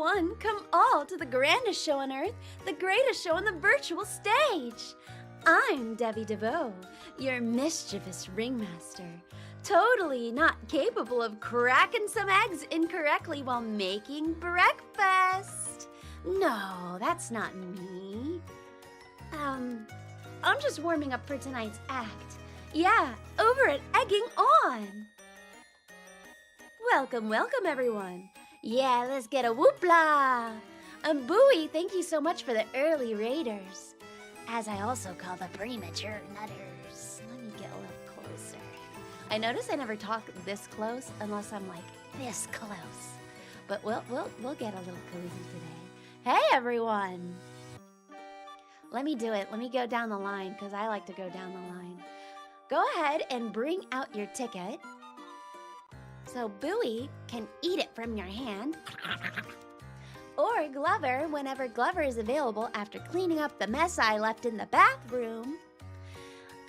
everyone, come all to the grandest show on earth, the greatest show on the virtual stage. I'm Devi de Vaux, your mischievous ringmaster, totally not capable of cracking some eggs incorrectly while making breakfast. No, that's not me. I'm just warming up for tonight's act. Yeah, over at Egging On. Welcome, welcome everyone. Yeah, let's get a whoopla. Bowie, thank you so much for the early raiders. As I also call the premature nutters. Let me get a little closer. I notice I never talk this close unless I'm like this close. But we'll get a little cozy today. Hey everyone. Let me do it. Let me go down the line because I like to go down the line. Go ahead and bring out your ticket. So Bowie can eat it from your hand. Or Glover, whenever Glover is available after cleaning up the mess I left in the bathroom.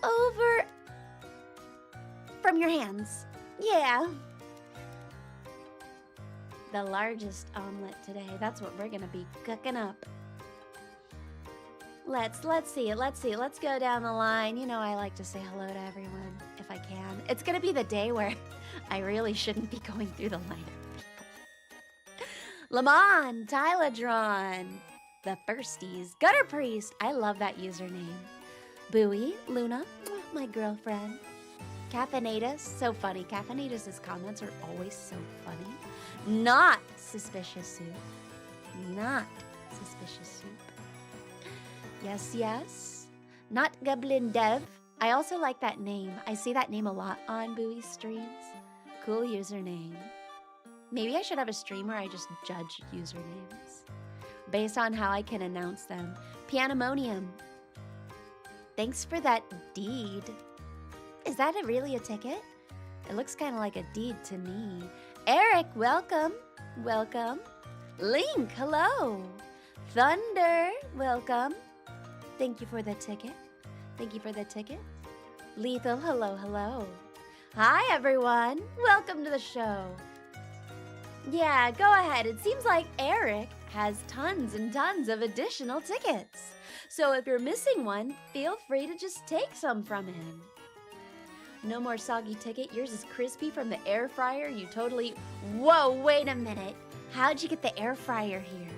Over from your hands. Yeah. The largest omelet today. That's what we're gonna be cooking up. Let's see. Let's go down the line. You know I like to say hello to everyone if I can. It's gonna be the day where I really shouldn't be going through the line of people. Lamont, Tyladron, the Firsties, Gutter Priest. I love that username. Bowie, Luna, my girlfriend. Caffeinatus, so funny. Caffeinatus' comments are always so funny. Not Suspicious Soup. Not Suspicious Soup. Yes, yes. Not Goblin Dev. I also like that name. I see that name a lot on Bowie's streams. Cool username. Maybe I should have a stream where I just judge usernames based on how I can announce them. Pianimonium. Thanks for that deed. Is that really a ticket? It looks kind of like a deed to me. Eric, welcome. Welcome. Link, hello. Thunder, welcome. Thank you for the ticket. Thank you for the ticket. Lethal, hello, hello. Hi, everyone. Welcome to the show. Yeah, go ahead. It seems like Eric has tons and tons of additional tickets. So if you're missing one, feel free to just take some from him. No more soggy ticket. Yours is crispy from the air fryer. You totally... Whoa, wait a minute. How'd you get the air fryer here?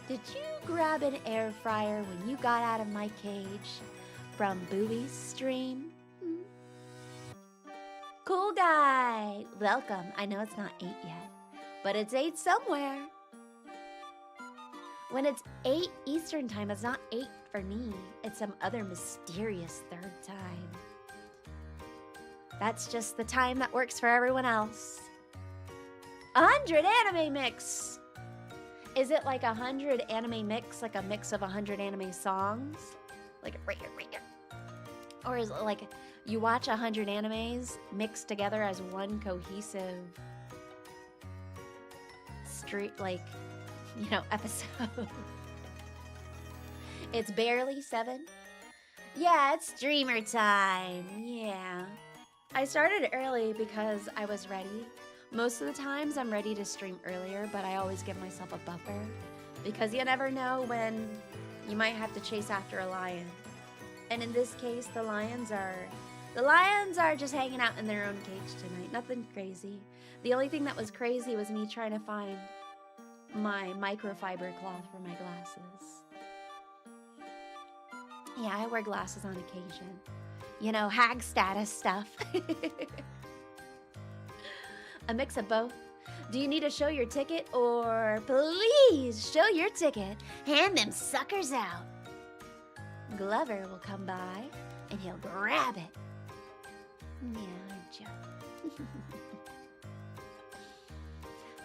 Did you grab an air fryer when you got out of my cage from Bowie's stream? Cool guy. Welcome. I know it's not 8 yet, but it's 8 somewhere. When it's 8 Eastern time, it's not 8 for me. It's some other mysterious third time. That's just the time that works for everyone else. 100 anime mix. Is it like 100 anime mix, like a mix of 100 anime songs? Like right here. Or is it like you watch 100 animes mixed together as one cohesive episode? It's barely 7. Yeah, it's streamer time. Yeah. I started early because I was ready. Most of the times I'm ready to stream earlier, but I always give myself a buffer because you never know when you might have to chase after a lion. And in this case, the lions are just hanging out in their own cage tonight. Nothing crazy. The only thing that was crazy was me trying to find my microfiber cloth for my glasses. Yeah, I wear glasses on occasion. You know, hag status stuff. A mix of both. Do you need to show your ticket or please show your ticket? Hand them suckers out. Glover will come by and he'll grab it. Yeah, I'm joking.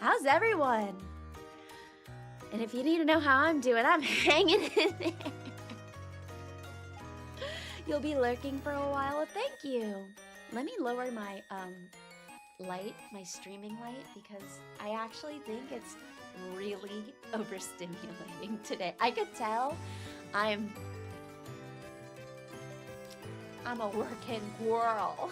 How's everyone? And if you need to know how I'm doing, I'm hanging in there. You'll be lurking for a while. Well, thank you. Let me lower my light, my streaming light, because I actually think it's really overstimulating today. I could tell I'm a working girl.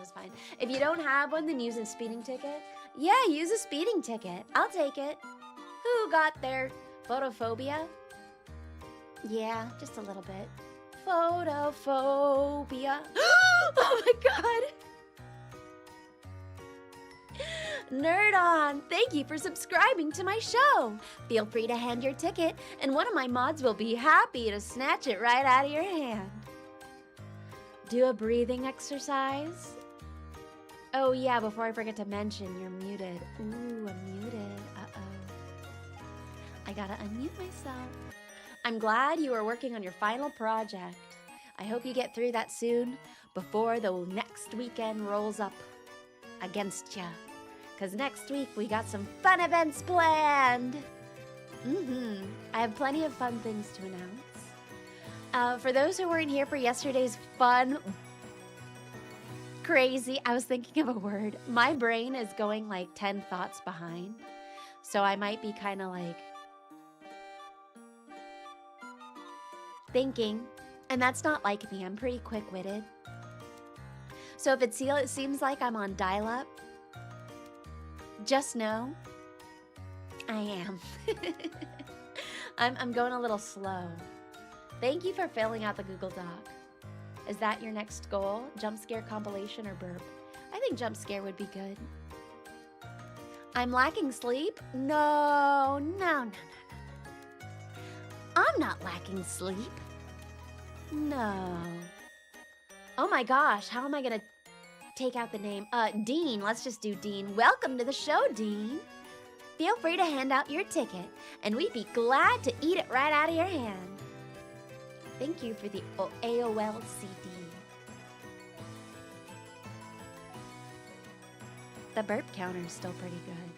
is fine. If you don't have one, then use a speeding ticket. Yeah, use a speeding ticket. I'll take it. Who got their photophobia? Yeah, just a little bit. Photophobia. Oh my god. Nerd on, thank you for subscribing to my show. Feel free to hand your ticket, and one of my mods will be happy to snatch it right out of your hand. Do a breathing exercise. Oh yeah, before I forget to mention, you're muted. Ooh, I'm muted. Uh-oh. I gotta unmute myself. I'm glad you are working on your final project. I hope you get through that soon, before the next weekend rolls up against ya. Because next week we got some fun events planned. I have plenty of fun things to announce. For those who weren't here for yesterday's fun, crazy, I was thinking of a word. My brain is going like 10 thoughts behind. So I might be kind of like thinking. And that's not like me. I'm pretty quick-witted. So if it seems like I'm on dial-up, just know I am. I'm going a little slow. Thank you for filling out the Google Doc. Is that your next goal? Jump scare compilation or burp? I think jump scare would be good. I'm lacking sleep? No. I'm not lacking sleep. No. Oh my gosh, how am I gonna take out the name? Dean, let's just do Dean. Welcome to the show, Dean. Feel free to hand out your ticket, and we'd be glad to eat it right out of your hand. Thank you for the AOL CD. The burp counter is still pretty good.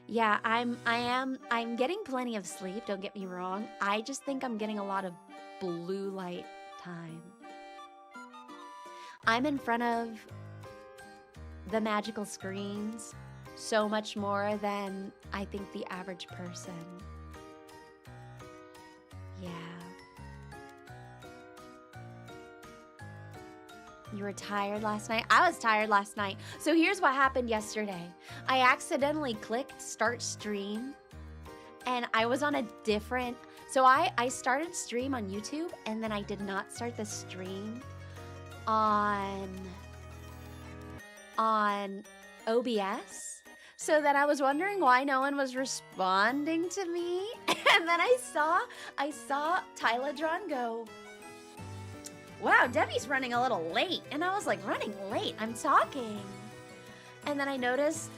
Yeah, I'm getting plenty of sleep, don't get me wrong. I just think I'm getting a lot of blue light time. I'm in front of the magical screens so much more than I think the average person. Yeah. You were tired last night? I was tired last night. So here's what happened yesterday. I accidentally clicked start stream and I was on a different, so I started stream on YouTube and then I did not start the stream on OBS. So then I was wondering why no one was responding to me. And then I saw Tyladron go, wow, Debbie's running a little late. And I was like, running late? I'm talking. And then I noticed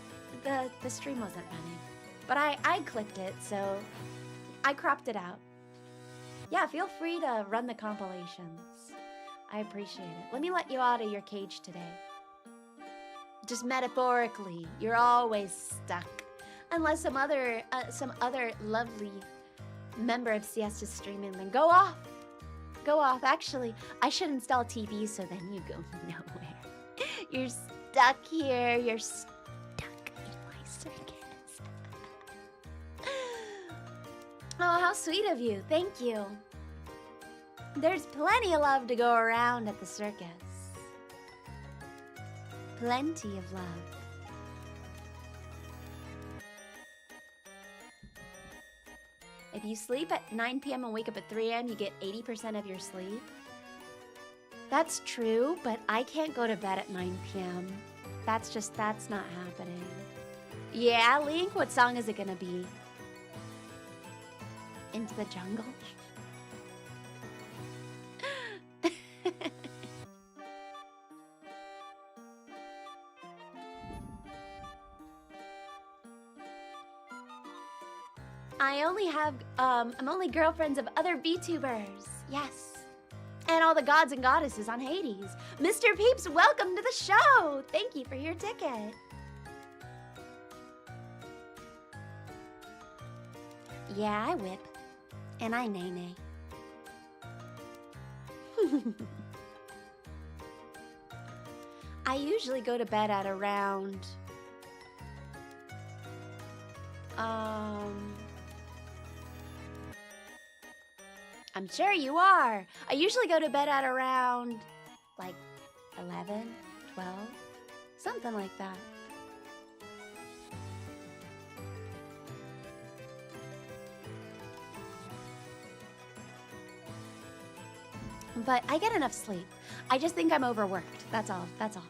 the stream wasn't running. But I clipped it, so I cropped it out. Yeah, feel free to run the compilations. I appreciate it. Let me let you out of your cage today. Just metaphorically, you're always stuck. Unless some other lovely member of CS is streaming, then go off. Go off. Actually, I should install TV so then you go nowhere. You're stuck here. You're stuck in my circus. Oh, how sweet of you. Thank you. There's plenty of love to go around at the circus. Plenty of love. If you sleep at 9 p.m. and wake up at 3 a.m., you get 80% of your sleep. That's true, but I can't go to bed at 9 p.m. That's not happening. Yeah, Link, what song is it gonna be? Into the Jungle? I'm only girlfriends of other VTubers. Yes. And all the gods and goddesses on Hades. Mr. Peeps, welcome to the show. Thank you for your ticket. Yeah, I whip. And I nay-nay. I usually go to bed at around... I'm sure you are. I usually go to bed at around, like, 11, 12. Something like that. But I get enough sleep. I just think I'm overworked. That's all. That's all.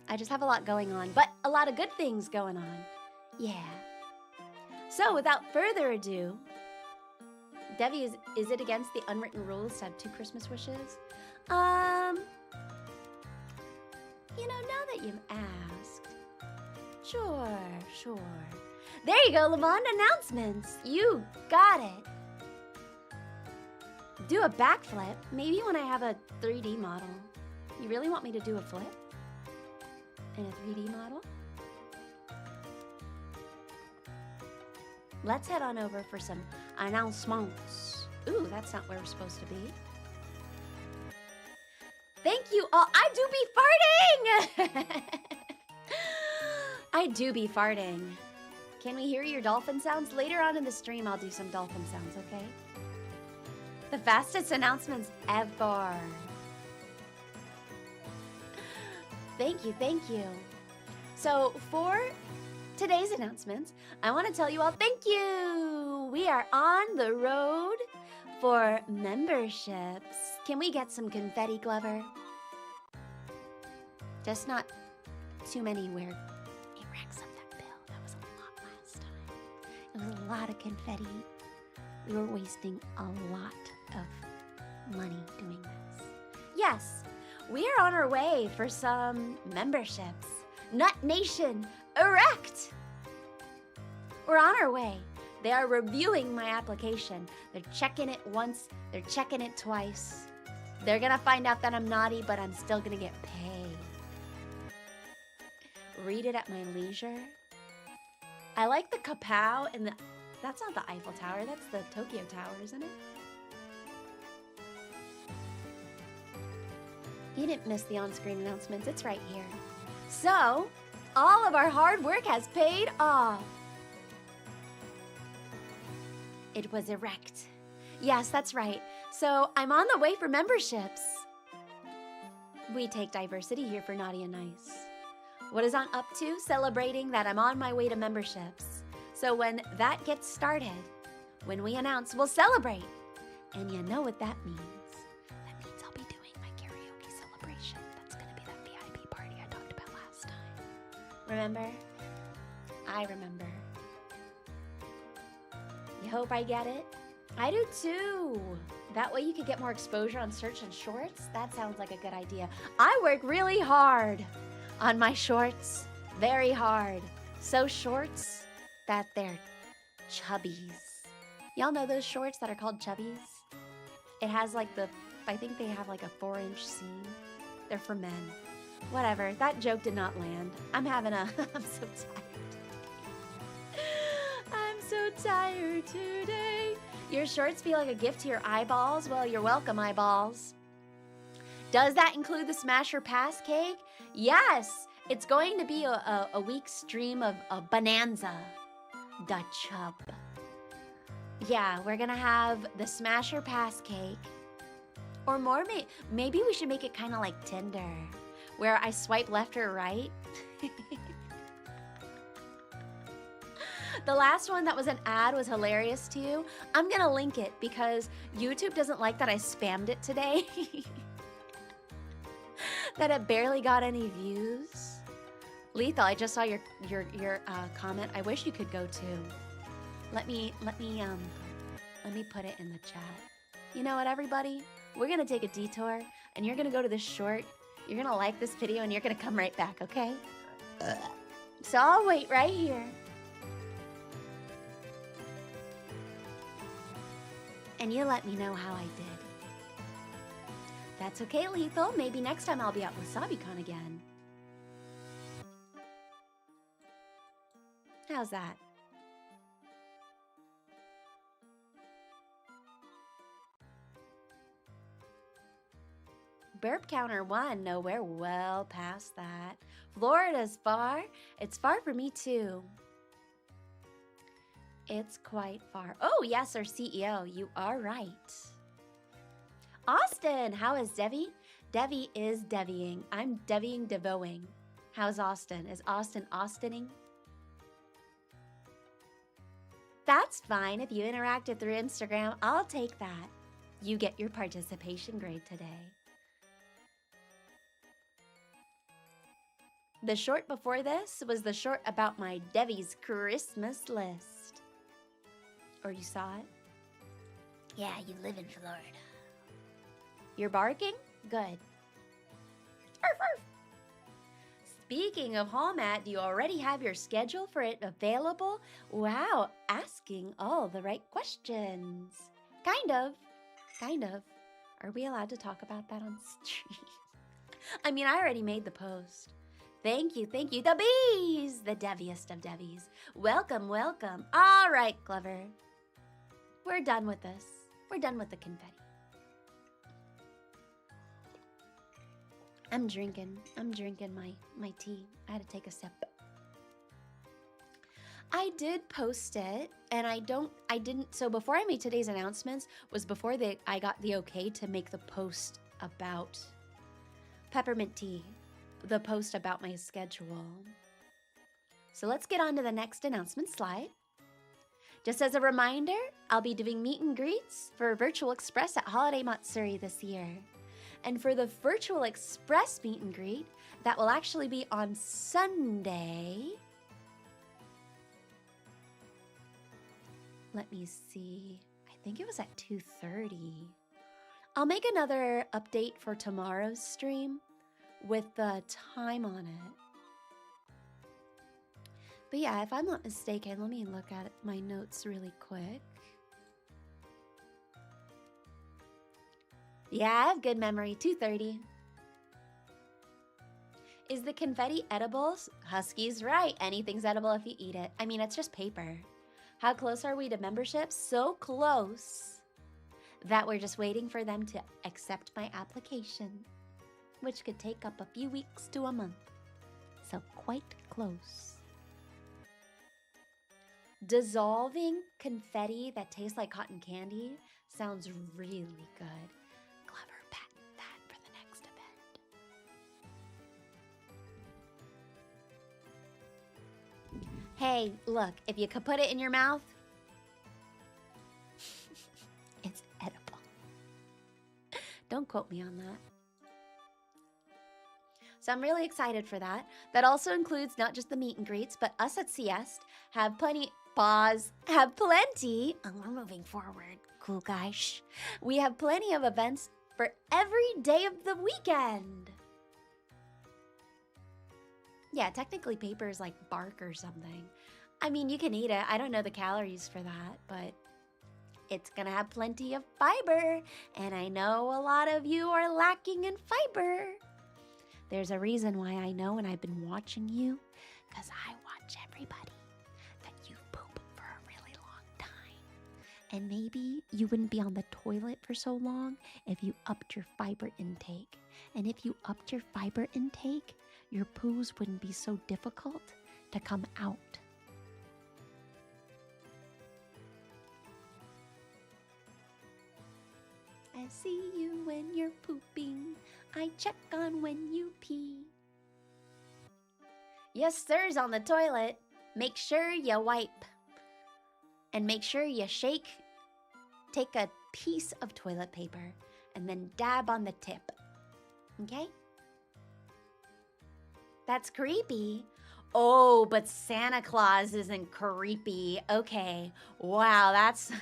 I just have a lot going on, but a lot of good things going on. Yeah. So without further ado, Devi, is it against the unwritten rules to have 2 Christmas wishes? You know, now that you've asked. Sure. There you go, Lamond, announcements. You got it. Do a backflip? Maybe when I have a 3D model. You really want me to do a flip? In a 3D model? Let's head on over for some announcements. Ooh, that's not where we're supposed to be. Thank you all. I do be farting! I do be farting. Can we hear your dolphin sounds? Later on in the stream, I'll do some dolphin sounds, okay? The fastest announcements ever. Thank you. So for today's announcements, I want to tell you all thank you. We are on the road for memberships. Can we get some confetti, Glover? Just not too many where it racks up that bill. That was a lot last time. It was a lot of confetti. We were wasting a lot of money doing this. Yes, we are on our way for some memberships. Nut Nation, erect! We're on our way. They are reviewing my application. They're checking it once, they're checking it twice. They're gonna find out that I'm naughty, but I'm still gonna get paid. Read it at my leisure. I like the kapow and the... That's not the Eiffel Tower, that's the Tokyo Tower, isn't it? You didn't miss the on-screen announcements, it's right here. So, all of our hard work has paid off. It was erect. Yes, that's right. So, I'm on the way for memberships. We take diversity here for Naughty and Nice. What is on up to? Celebrating that I'm on my way to memberships. So when that gets started, when we announce, we'll celebrate. And you know what that means. That means I'll be doing my karaoke celebration. That's going to be that VIP party I talked about last time. Remember? I remember. You hope I get it? I do too. That way you could get more exposure on search and shorts. That sounds like a good idea. I work really hard on my shorts. Very hard. So shorts that they're chubbies. Y'all know those shorts that are called chubbies? It has like I think they have like a 4-inch seam. They're for men. Whatever, that joke did not land. I'm so tired. I'm so tired today. Your shorts feel like a gift to your eyeballs? Well, you're welcome, eyeballs. Does that include the Smasher Pass cake? Yes, it's going to be a week stream of a bonanza. Da chub. Yeah, we're gonna have the Smasher Pass cake. Or more, maybe we should make it kind of like Tinder, where I swipe left or right. The last one that was an ad was hilarious to you. I'm gonna link it because YouTube doesn't like that I spammed it today. That it barely got any views. Lethal, I just saw your comment. I wish you could go too. Let me put it in the chat. You know what, everybody? We're gonna take a detour, and you're gonna go to this short. You're gonna like this video, and you're gonna come right back, okay? So I'll wait right here. And you let me know how I did. That's okay, Lethal. Maybe next time I'll be at WasabiCon again. How's that? Burp counter 1. No, we're well past that. Florida's far. It's far for me too. It's quite far. Oh, yes, our CEO. You are right. Austin, how is Devi? Devi is Devying. I'm Devying Devoing. How's Austin? Is Austin Austining? That's fine. If you interacted through Instagram, I'll take that. You get your participation grade today. The short before this was the short about my Devi's Christmas list. Or you saw it? Yeah, you live in Florida. You're barking? Good. Arf, arf. Speaking of Hallmat, do you already have your schedule for it available? Wow, asking all the right questions. Kind of. Are we allowed to talk about that on stream? I mean, I already made the post. Thank you. The bees! The Deviest of Devis. Welcome. All right, Clever. We're done with this. We're done with the confetti. I'm drinking my tea. I had to take a sip. I did post it, and so before I made today's announcements was before I got the okay to make the post about peppermint tea, the post about my schedule. So let's get on to the next announcement slide. Just as a reminder, I'll be doing meet and greets for Virtual Express at Holiday Matsuri this year. And for the Virtual Express meet and greet, that will actually be on Sunday. Let me see. I think it was at 2:30. I'll make another update for tomorrow's stream with the time on it. But yeah, if I'm not mistaken, let me look at my notes really quick. Yeah, I have good memory. 2:30. Is the confetti edible? Husky's right. Anything's edible if you eat it. I mean, it's just paper. How close are we to membership? So close that we're just waiting for them to accept my application, which could take up a few weeks to a month. So quite close. Dissolving confetti that tastes like cotton candy sounds really good. Clever, patent that for the next event. Hey, look, if you could put it in your mouth, it's edible. Don't quote me on that. So I'm really excited for that. That also includes not just the meet and greets, but us at Siest have plenty. Pause. Have plenty. Oh, we're moving forward. Cool guys. We have plenty of events for every day of the weekend. Yeah, technically paper is like bark or something. I mean, you can eat it. I don't know the calories for that, but it's gonna have plenty of fiber. And I know a lot of you are lacking in fiber. There's a reason why I know, and I've been watching you, because I watch everybody, that you poop for a really long time. And maybe you wouldn't be on the toilet for so long if you upped your fiber intake. And if you upped your fiber intake, your poos wouldn't be so difficult to come out. I see you when you're pooping. I check on when you pee. Yes, sir's on the toilet. Make sure you wipe. And make sure you shake. Take a piece of toilet paper and then dab on the tip. Okay? That's creepy. Oh, but Santa Claus isn't creepy. Okay. Wow, that's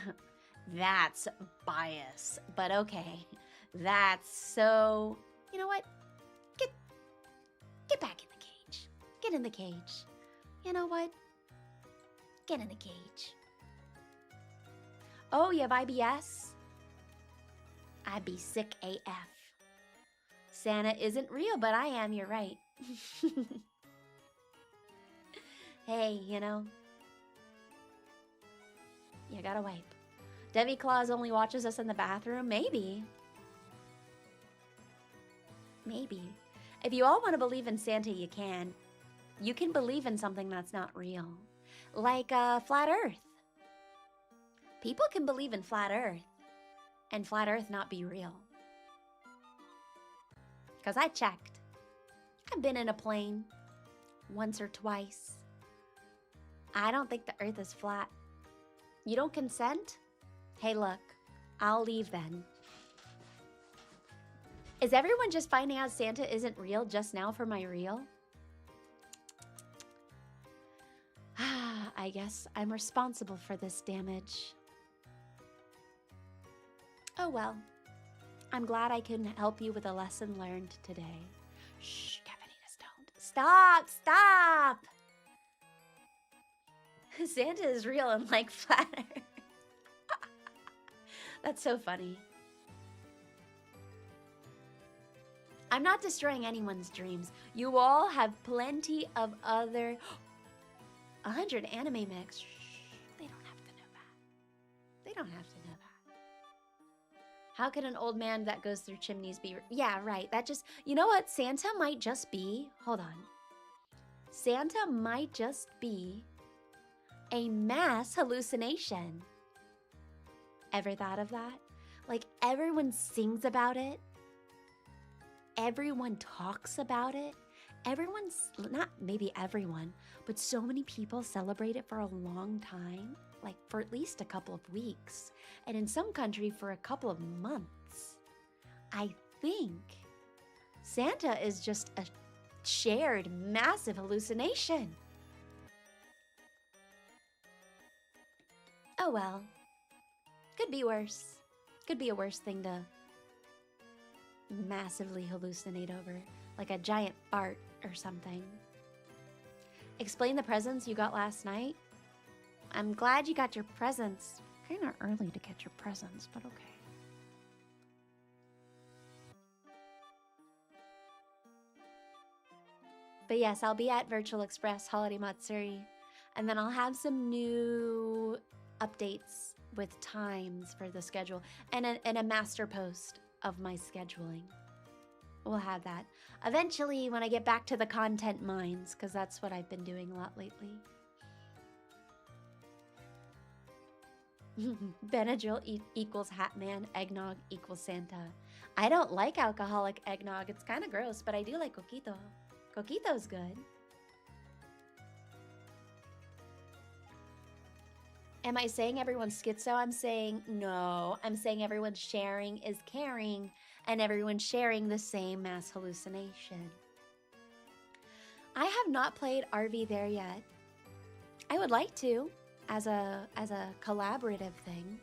bias. But okay. That's so... You know what? Get back in the cage. Get in the cage. You know what? Get in the cage. Oh, you have IBS? I'd be sick AF. Santa isn't real, but I am, you're right. Hey, you know, you gotta wipe. Devi Claus only watches us in the bathroom? Maybe. Maybe. If you all want to believe in Santa, you can. You can believe in something that's not real. Like flat earth. People can believe in flat earth and flat earth not be real. Because I checked. I've been in a plane. once or twice. I don't think the earth is flat. You don't consent? Hey, look, I'll leave then. Is everyone just finding out Santa isn't real just now for my reel? I guess I'm responsible for this damage. Oh well. I'm glad I can help you with a lesson learned today. Shh, Cavanitas, don't. Stop! Stop! Santa is real and like flat Earth. That's so funny. I'm not destroying anyone's dreams. You all have plenty of other... 100 anime mix. Shh, they don't have to know that. They don't have to know that. How can an old man that goes through chimneys be... Yeah, right. That just... You know what? Santa might just be... Hold on. Santa might just be a mass hallucination. Ever thought of that? Like, everyone sings about it. Everyone talks about it. Everyone's, not maybe everyone, but so many people celebrate it for a long time, like for at least a couple of weeks, and in some country for a couple of months. I think Santa is just a shared massive hallucination. Oh well, could be worse. Could be a worse thing to massively hallucinate over, like a giant fart or something. Explain the presents you got last night. I'm glad you got your presents. Kind of early to get your presents, but okay. But yes, I'll be at Virtual Express Holiday Matsuri, and then I'll have some new updates with times for the schedule and a master post of my scheduling. We'll have that eventually when I get back to the content mines, because that's what I've been doing a lot lately. Benadryl equals Hatman, eggnog equals Santa. I don't like alcoholic eggnog. It's kind of gross, but I do like coquito. Coquito's good. Am I saying everyone's schizo? I'm saying no. I'm saying everyone's sharing is caring, and everyone's sharing the same mass hallucination. I have not played RV there yet. I would like to, as a collaborative thing,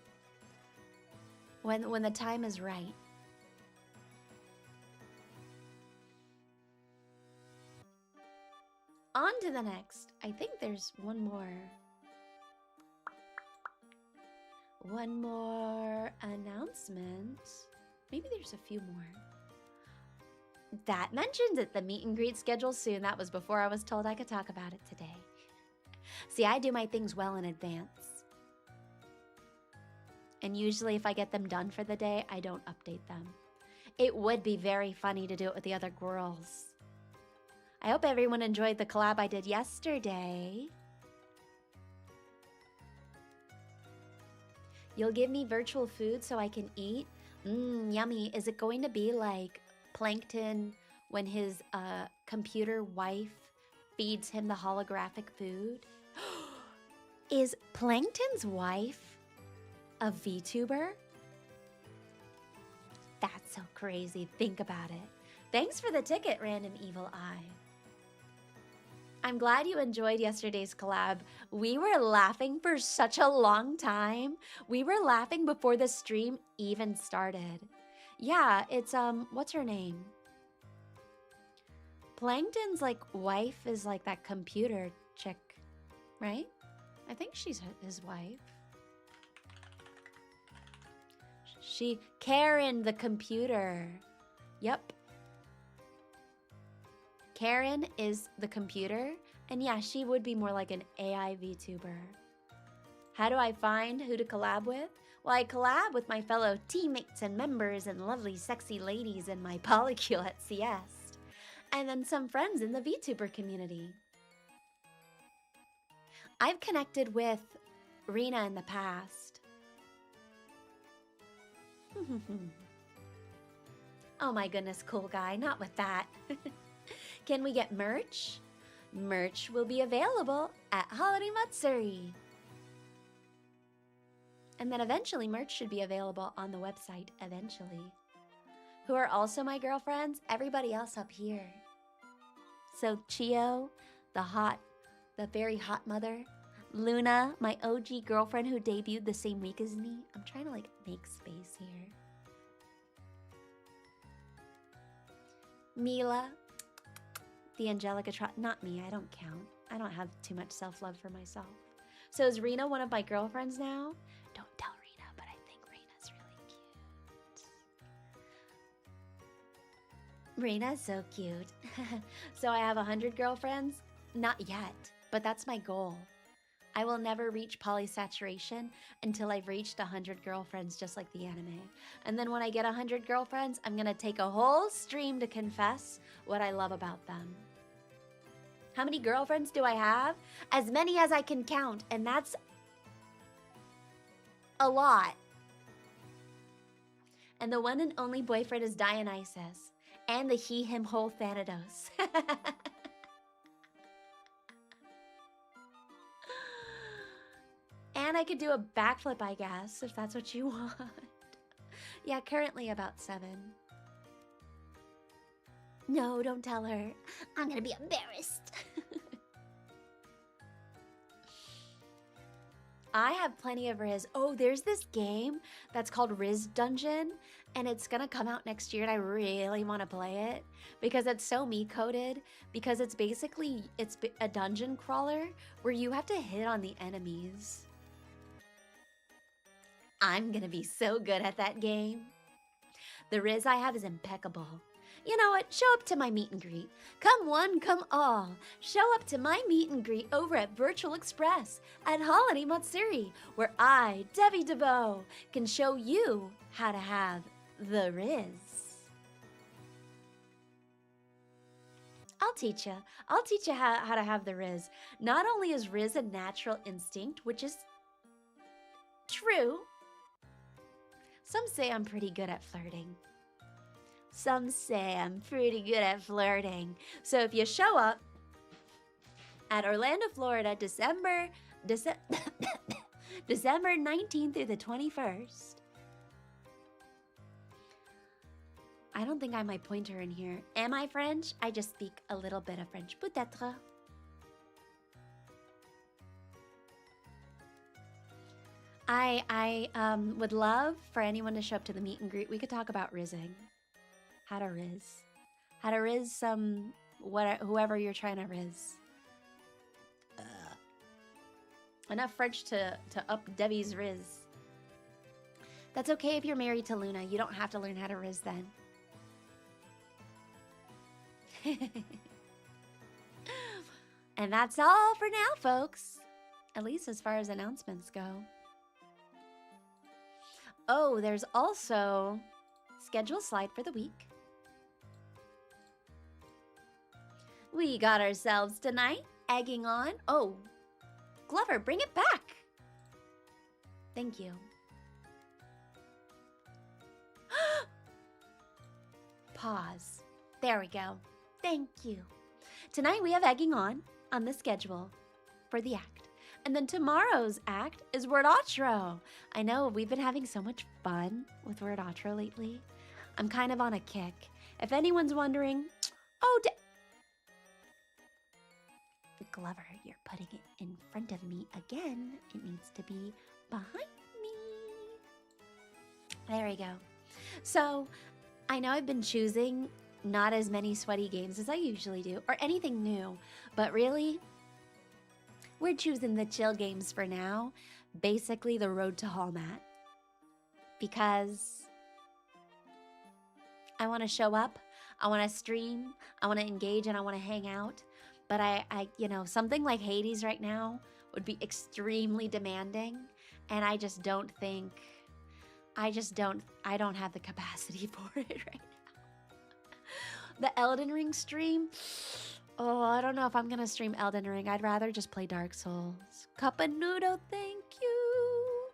when the time is right. On to the next. I think there's one more announcement. Maybe there's a few more. That mentions it. The meet and greet schedule soon. That was before I was told I could talk about it today. See, I do my things well in advance. And usually if I get them done for the day, I don't update them. It would be very funny to do it with the other girls. I hope everyone enjoyed the collab I did yesterday. You'll give me virtual food so I can eat? Yummy. Is it going to be like Plankton when his computer wife feeds him the holographic food? Is Plankton's wife a VTuber? That's so crazy. Think about it. Thanks for the ticket, Random Evil Eye. I'm glad you enjoyed yesterday's collab. We were laughing for such a long time. We were laughing before the stream even started. Yeah, it's, what's her name? Plankton's, like, wife is, like, that computer chick, right? I think she's his wife. Karen the computer. Yep. Karen is the computer, and yeah, she would be more like an AI VTuber. How do I find who to collab with? Well, I collab with my fellow teammates and members and lovely sexy ladies in my polycule at CS, and then some friends in the VTuber community. I've connected with Rena in the past. Oh my goodness, cool guy, not with that. Can we get merch? merch will be available at Holiday Matsuri. And then eventually merch should be available on the website eventually. Who are also my girlfriends? Everybody else up here. So Chio, the very hot mother. Luna, my OG girlfriend who debuted the same week as me. I'm trying to like make space here. Mila, the Angelica not me, I don't count. I don't have too much self-love for myself. So is Rena one of my girlfriends now? Don't tell Rena, but I think Rena's really cute. Rena's so cute. So I have 100 girlfriends? Not yet, but that's my goal. I will never reach polysaturation until I've reached 100 girlfriends, just like the anime. And then when I get 100 girlfriends, I'm gonna take a whole stream to confess what I love about them. How many girlfriends do I have? As many as I can count, and that's a lot. And the one and only boyfriend is Dionysus, and the he, him, whole Thanatos. And I could do a backflip, I guess, if that's what you want. Yeah, currently about 7. No, don't tell her. I'm gonna be embarrassed. I have plenty of Riz. Oh, there's this game that's called Riz Dungeon, and it's gonna come out next year, and I really want to play it because it's so me-coded, because it's basically, it's a dungeon crawler where you have to hit on the enemies. I'm gonna be so good at that game. The Riz I have is impeccable. You know what? Show up to my meet and greet. Come one, come all. Show up to my meet and greet over at Virtual Express at Holiday Matsuri, where I, Devi DeVoe, can show you how to have the Riz. I'll teach you. I'll teach you how to have the Riz. Not only is Riz a natural instinct, which is true, some say I'm pretty good at flirting. Some say I'm pretty good at flirting. So if you show up at Orlando, Florida, December 19th through the 21st. I don't think I have my pointer in here. Am I French? I just speak a little bit of French. Peut-être. I would love for anyone to show up to the meet and greet. We could talk about rizzing. How to riz. How to riz whoever you're trying to riz. Enough French to up Debbie's riz. That's okay if you're married to Luna. You don't have to learn how to riz then. And that's all for now, folks. At least as far as announcements go. Oh, there's also schedule slide for the week. We got ourselves tonight, egging on. Oh, Glover, bring it back. Thank you. Pause. There we go. Thank you. Tonight we have egging on the schedule for the act. And then tomorrow's act is Word Outro. I know, we've been having so much fun with Word Outro lately. I'm kind of on a kick. If anyone's wondering, oh, Glover, you're putting it in front of me again. It needs to be behind me. There we go. So, I know I've been choosing not as many sweaty games as I usually do, or anything new, but really, we're choosing the chill games for now, basically the Road to Hallmat, because I want to show up, I want to stream, I want to engage, and I want to hang out. But I, you know, something like Hades right now would be extremely demanding, and I just don't think, I don't have the capacity for it right now. The Elden Ring stream, oh, I don't know if I'm gonna stream Elden Ring. I'd rather just play Dark Souls. Cupanudo, thank you.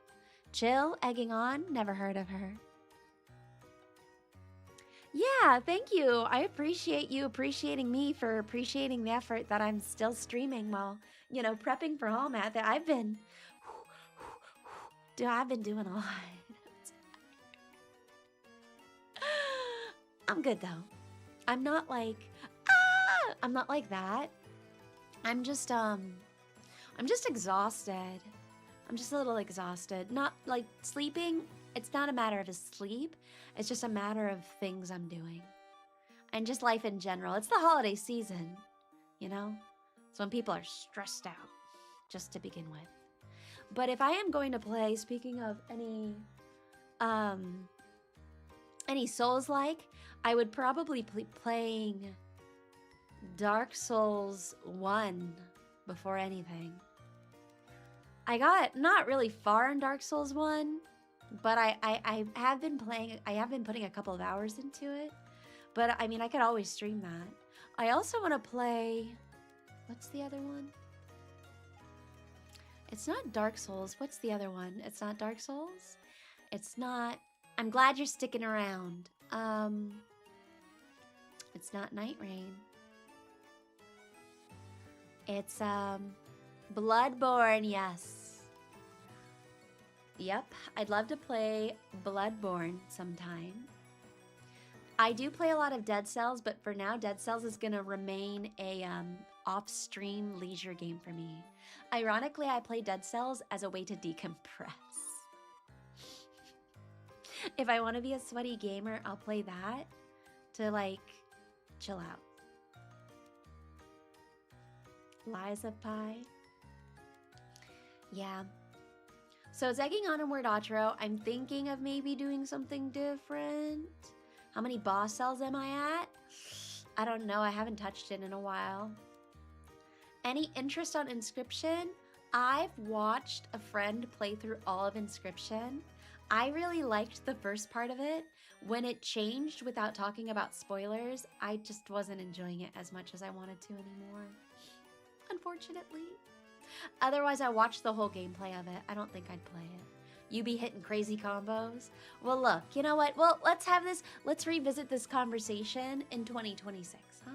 Chill, egging on, never heard of her. Yeah, thank you. I appreciate you appreciating me for appreciating the effort that I'm still streaming while, you know, prepping for home at that. I've been doing a lot. I'm good though. I'm not like I'm not like that. I'm just exhausted. I'm just a little exhausted. Not like sleeping. It's not a matter of sleep. It's just a matter of things I'm doing. And just life in general. It's the holiday season, you know? It's when people are stressed out, just to begin with. But if I am going to play, speaking of any Souls-like, I would probably playing Dark Souls 1 before anything. I got not really far in Dark Souls 1, but I have been putting a couple of hours into it. But I mean, I could always stream that. I also want to play, what's the other one? It's not Dark Souls. What's the other one? It's not Dark Souls. It's not, I'm glad you're sticking around. It's not Night Rain. It's Bloodborne, yes. Yep, I'd love to play Bloodborne sometime. I do play a lot of Dead Cells, but for now, Dead Cells is gonna remain a off-stream leisure game for me. Ironically, I play Dead Cells as a way to decompress. If I want to be a sweaty gamer, I'll play that to like chill out. Liza Pie. Yeah. So it's egging on in Word Outro. I'm thinking of maybe doing something different. How many boss cells am I at? I don't know. I haven't touched it in a while. Any interest on Inscription? I've watched a friend play through all of Inscription. I really liked the first part of it. When it changed without talking about spoilers, I just wasn't enjoying it as much as I wanted to anymore. Unfortunately. Otherwise, I watched the whole gameplay of it. I don't think I'd play it. You be hitting crazy combos? Well, look, you know what? Well, let's revisit this conversation in 2026, huh?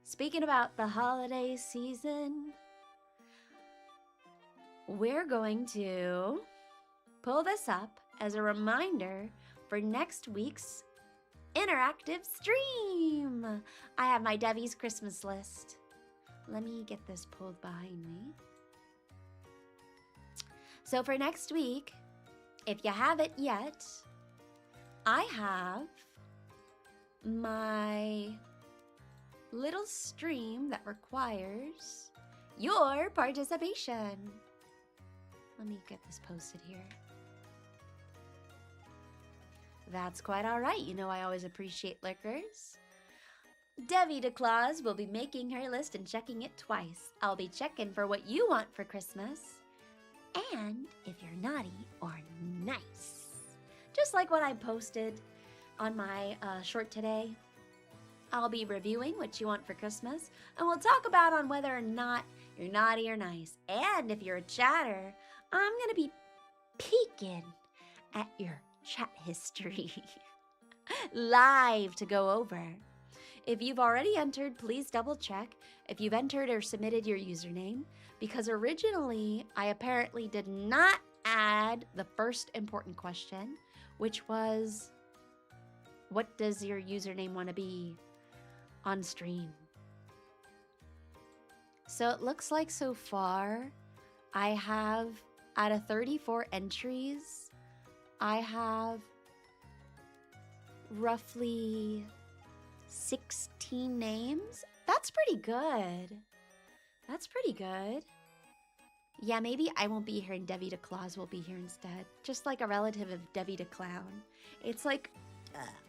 Speaking about the holiday season, we're going to pull this up as a reminder for next week's interactive stream. I have my Devi's Christmas list. Let me get this pulled behind me. So for next week, if you haven't yet, I have my little stream that requires your participation. Let me get this posted here. That's quite all right. You know I always appreciate lurkers. Devi DeClaus will be making her list and checking it twice. I'll be checking for what you want for Christmas. And if you're naughty or nice. Just like what I posted on my short today. I'll be reviewing what you want for Christmas. And we'll talk about on whether or not you're naughty or nice. And if you're a chatter, I'm going to be peeking at your chat history. Live to go over. If you've already entered, please double check if you've entered or submitted your username, because originally I apparently did not add the first important question, which was, what does your username want to be on stream? So it looks like so far I have, out of 34 entries, I have roughly 16 names. That's pretty good. That's pretty good. Yeah, maybe I won't be here and Devi DeClaus will be here instead. Just like a relative of Devi DeClown. It's like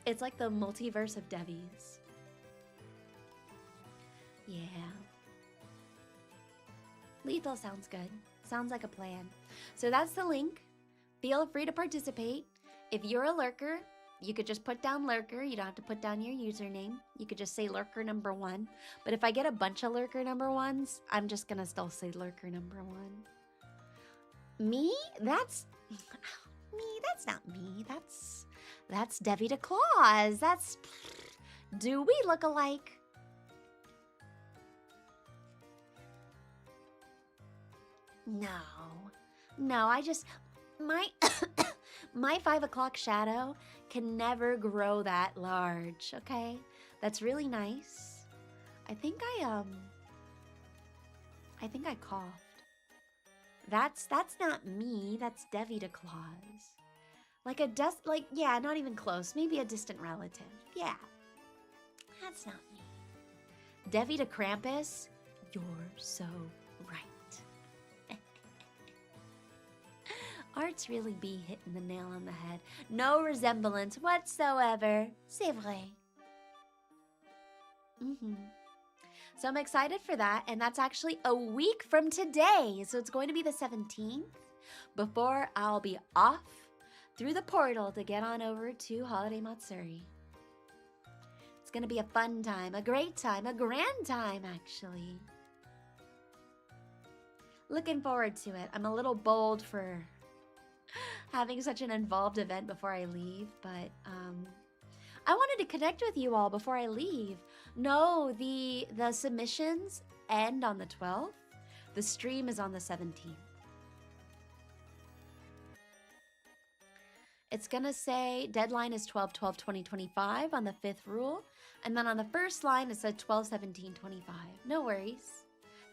the multiverse of Devis. Yeah. Lethal sounds good. Sounds like a plan. So that's the link. Feel free to participate. If you're a lurker, you could just put down lurker. You don't have to put down your username. You could just say lurker number 1. But if I get a bunch of lurker number 1s, I'm just gonna still say lurker number 1. Me? That's me. That's not me. That's Devi to Claus. That's... Do we look alike? No. No, I just... My... my 5 o'clock shadow can never grow that large, okay? That's really nice. I think I coughed. That's not me. That's Devi to Claus. Like a yeah, not even close. Maybe a distant relative. Yeah. That's not me. Devi to Krampus, you're so right. Arts really be hitting the nail on the head. No resemblance whatsoever. C'est vrai. So I'm excited for that, and that's actually a week from today. So it's going to be the 17th before I'll be off through the portal to get on over to Holiday Matsuri. It's going to be a fun time, a great time, a grand time, actually. Looking forward to it. I'm a little bold for having such an involved event before I leave, but I wanted to connect with you all before I leave. No, the submissions end on the 12th. The stream is on the 17th. It's gonna say deadline is 12/12/2025 on the 5th rule, and then on the first line it said 12/17/25. No worries.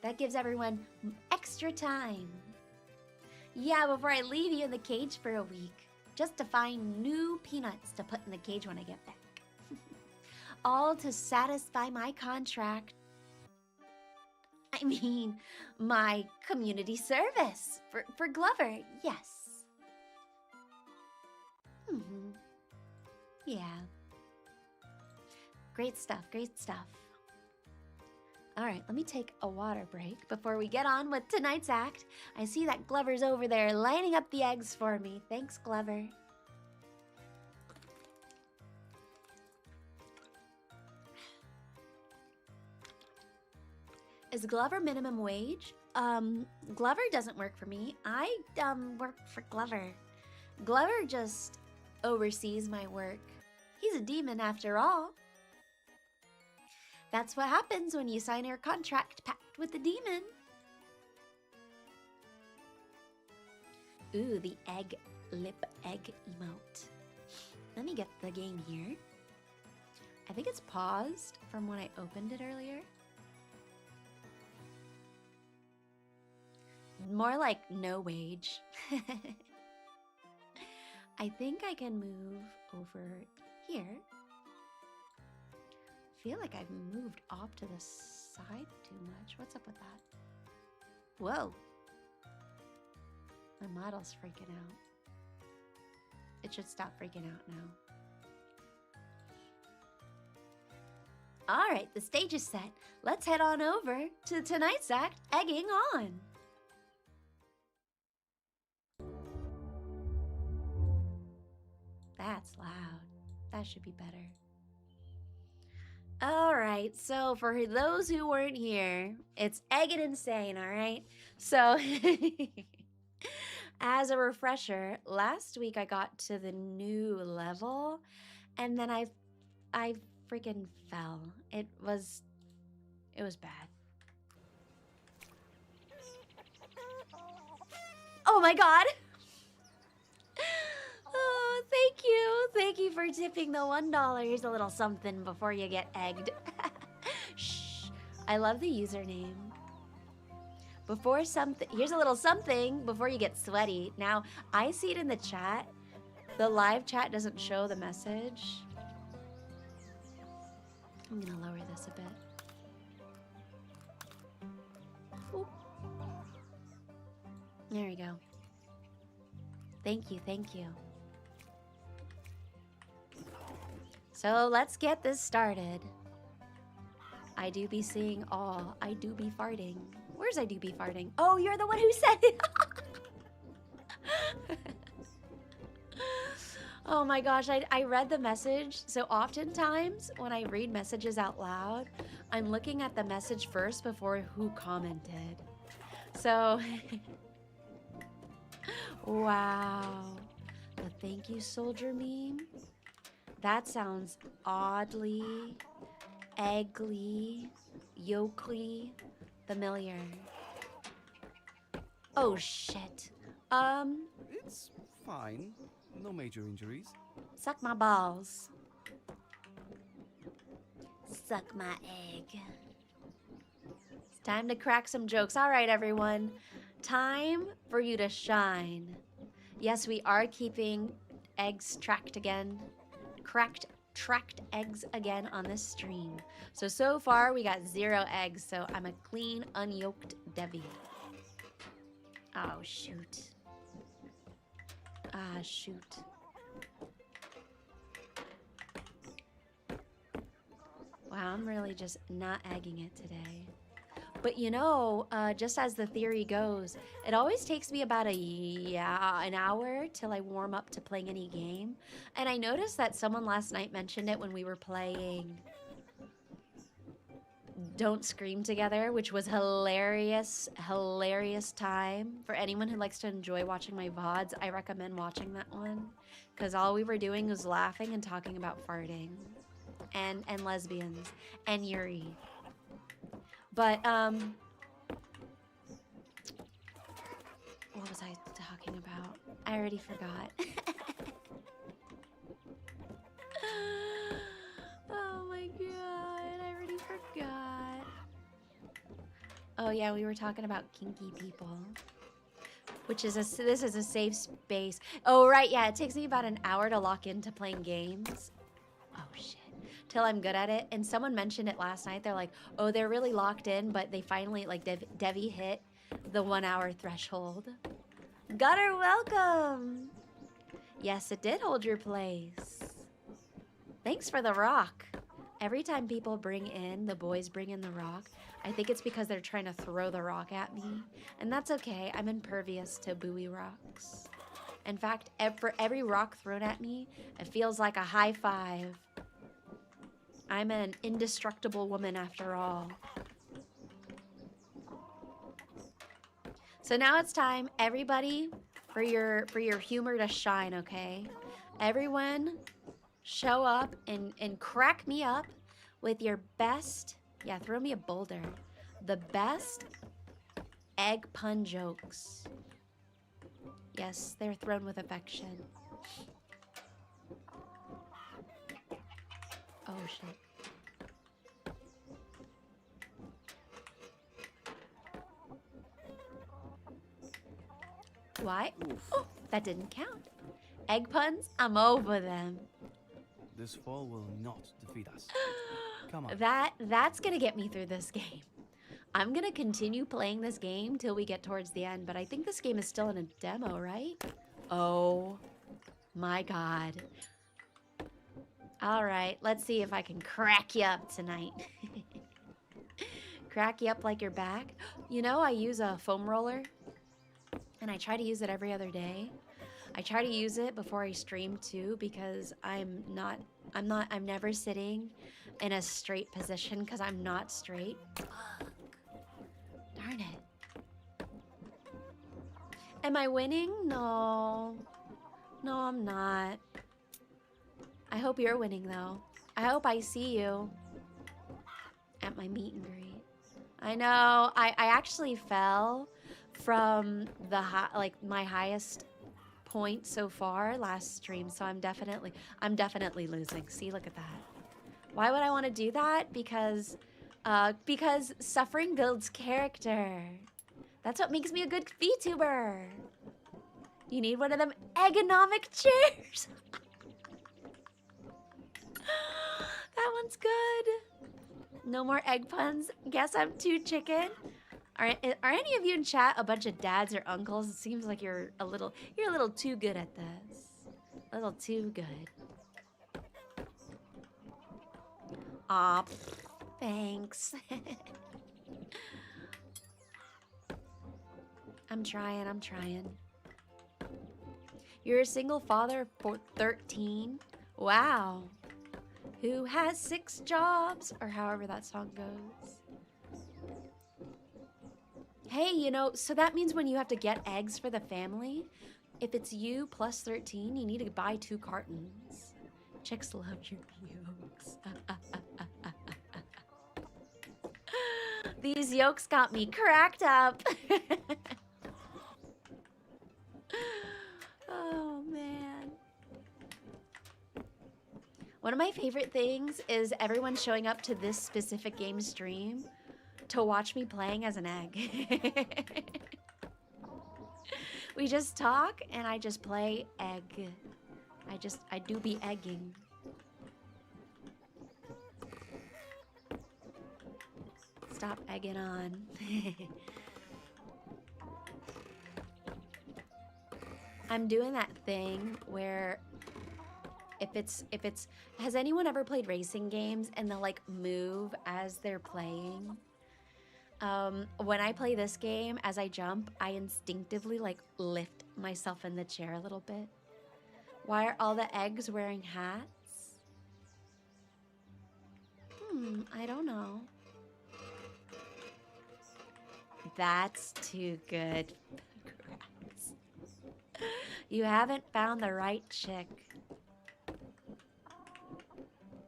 That gives everyone extra time. Yeah, before I leave you in the cage for a week, just to find new peanuts to put in the cage when I get back. All to satisfy my contract. I mean, my community service for Glover, yes. Yeah. Great stuff, great stuff. All right, let me take a water break before we get on with tonight's act. I see that Glover's over there lining up the eggs for me. Thanks, Glover. Is Glover minimum wage? Glover doesn't work for me. I work for Glover. Glover just oversees my work. He's a demon after all. That's what happens when you sign your contract pact with the demon. Ooh, the lip egg emote. Let me get the game here. I think it's paused from when I opened it earlier. More like no wage. I think I can move over here. I feel like I've moved off to the side too much. What's up with that? Whoa. My model's freaking out. It should stop freaking out now. All right, the stage is set. Let's head on over to tonight's act, Egging On. That's loud. That should be better. All right, so for those who weren't here, it's Egging Insane, all right? So, as a refresher, last week I got to the new level, and then I freaking fell. It was bad. Oh my god! Oh, thank you. Thank you for tipping the $1. Here's a little something before you get egged. Shh. I love the username. Before something, here's a little something before you get sweaty. Now, I see it in the chat. The live chat doesn't show the message. I'm gonna lower this a bit. Oop. There we go. Thank you, thank you. So let's get this started. I do be seeing all. I do be farting. Where's I do be farting? Oh, you're the one who said it. Oh my gosh, I read the message. So oftentimes when I read messages out loud, I'm looking at the message first before who commented. So, wow. The thank you soldier meme? That sounds oddly, eggly, yolkly familiar. Oh shit. It's fine. No major injuries. Suck my balls. Suck my egg. It's time to crack some jokes. All right, everyone. Time for you to shine. Yes, we are keeping eggs tracked again. Tracked eggs again on this stream. So far we got 0 eggs, so I'm a clean, unyoked Devi. Oh, shoot. Ah, shoot. Wow, I'm really just not egging it today. But you know, just as the theory goes, it always takes me about an hour till I warm up to playing any game. And I noticed that someone last night mentioned it when we were playing Don't Scream Together, which was hilarious time. For anyone who likes to enjoy watching my VODs, I recommend watching that one. Because all we were doing was laughing and talking about farting. And lesbians. And Yuri. But, what was I talking about? I already forgot. Oh my god, I already forgot. Oh yeah, we were talking about kinky people. Which is this is a safe space. Oh right, yeah, it takes me about an hour to lock into playing games. Oh shit. Till I'm good at it. And someone mentioned it last night. They're like, oh, they're really locked in, but they finally, like, Devi hit the 1 hour threshold. Gutter, welcome! Yes, it did hold your place. Thanks for the rock. Every time people the boys bring in the rock, I think it's because they're trying to throw the rock at me. And that's okay. I'm impervious to buoy rocks. In fact, for every rock thrown at me, it feels like a high five. I'm an indestructible woman after all. So now it's time, everybody, for your humor to shine, okay? Everyone, show up and crack me up with your best, yeah, throw me a boulder, the best egg pun jokes. Yes, they're thrown with affection. Oh, shit. Why? Oh, that didn't count. Egg puns? I'm over them. This fall will not defeat us. Come on. That's gonna get me through this game. I'm gonna continue playing this game till we get towards the end, but I think this game is still in a demo, right? Oh my god. All right, let's see if I can crack you up tonight. Crack you up like you're back. You know, I use a foam roller, and I try to use it every other day. I try to use it before I stream too, because I'm never sitting in a straight position because I'm not straight. Fuck. Darn it. Am I winning? No. No, I'm not. I hope you're winning though. I hope I see you at my meet and greet. I know. I actually fell from the my highest point so far last stream, so I'm definitely losing. See, look at that. Why would I want to do that? Because suffering builds character. That's what makes me a good VTuber. You need one of them ergonomic chairs. That one's good. No more egg puns. Guess I'm too chicken. Are any of you in chat a bunch of dads or uncles? It seems like you're a little too good at this. A little too good. Aw, thanks. I'm trying. You're a single father for 13? Wow. Who has 6 jobs? Or however that song goes. Hey, you know, so that means when you have to get eggs for the family, If it's you plus 13, you need to buy 2 cartons. Chicks love your yolks. These yolks got me cracked up. Oh, man. One of my favorite things is everyone showing up to this specific game stream to watch me playing as an egg. We just talk and I just play egg. I do be egging. Stop egging on. I'm doing that thing where if it's has anyone ever played racing games and they'll like move as they're playing? When I play this game, as I jump, I instinctively like lift myself in the chair a little bit. Why are all the eggs wearing hats? I don't know. That's too good. You haven't found the right chick.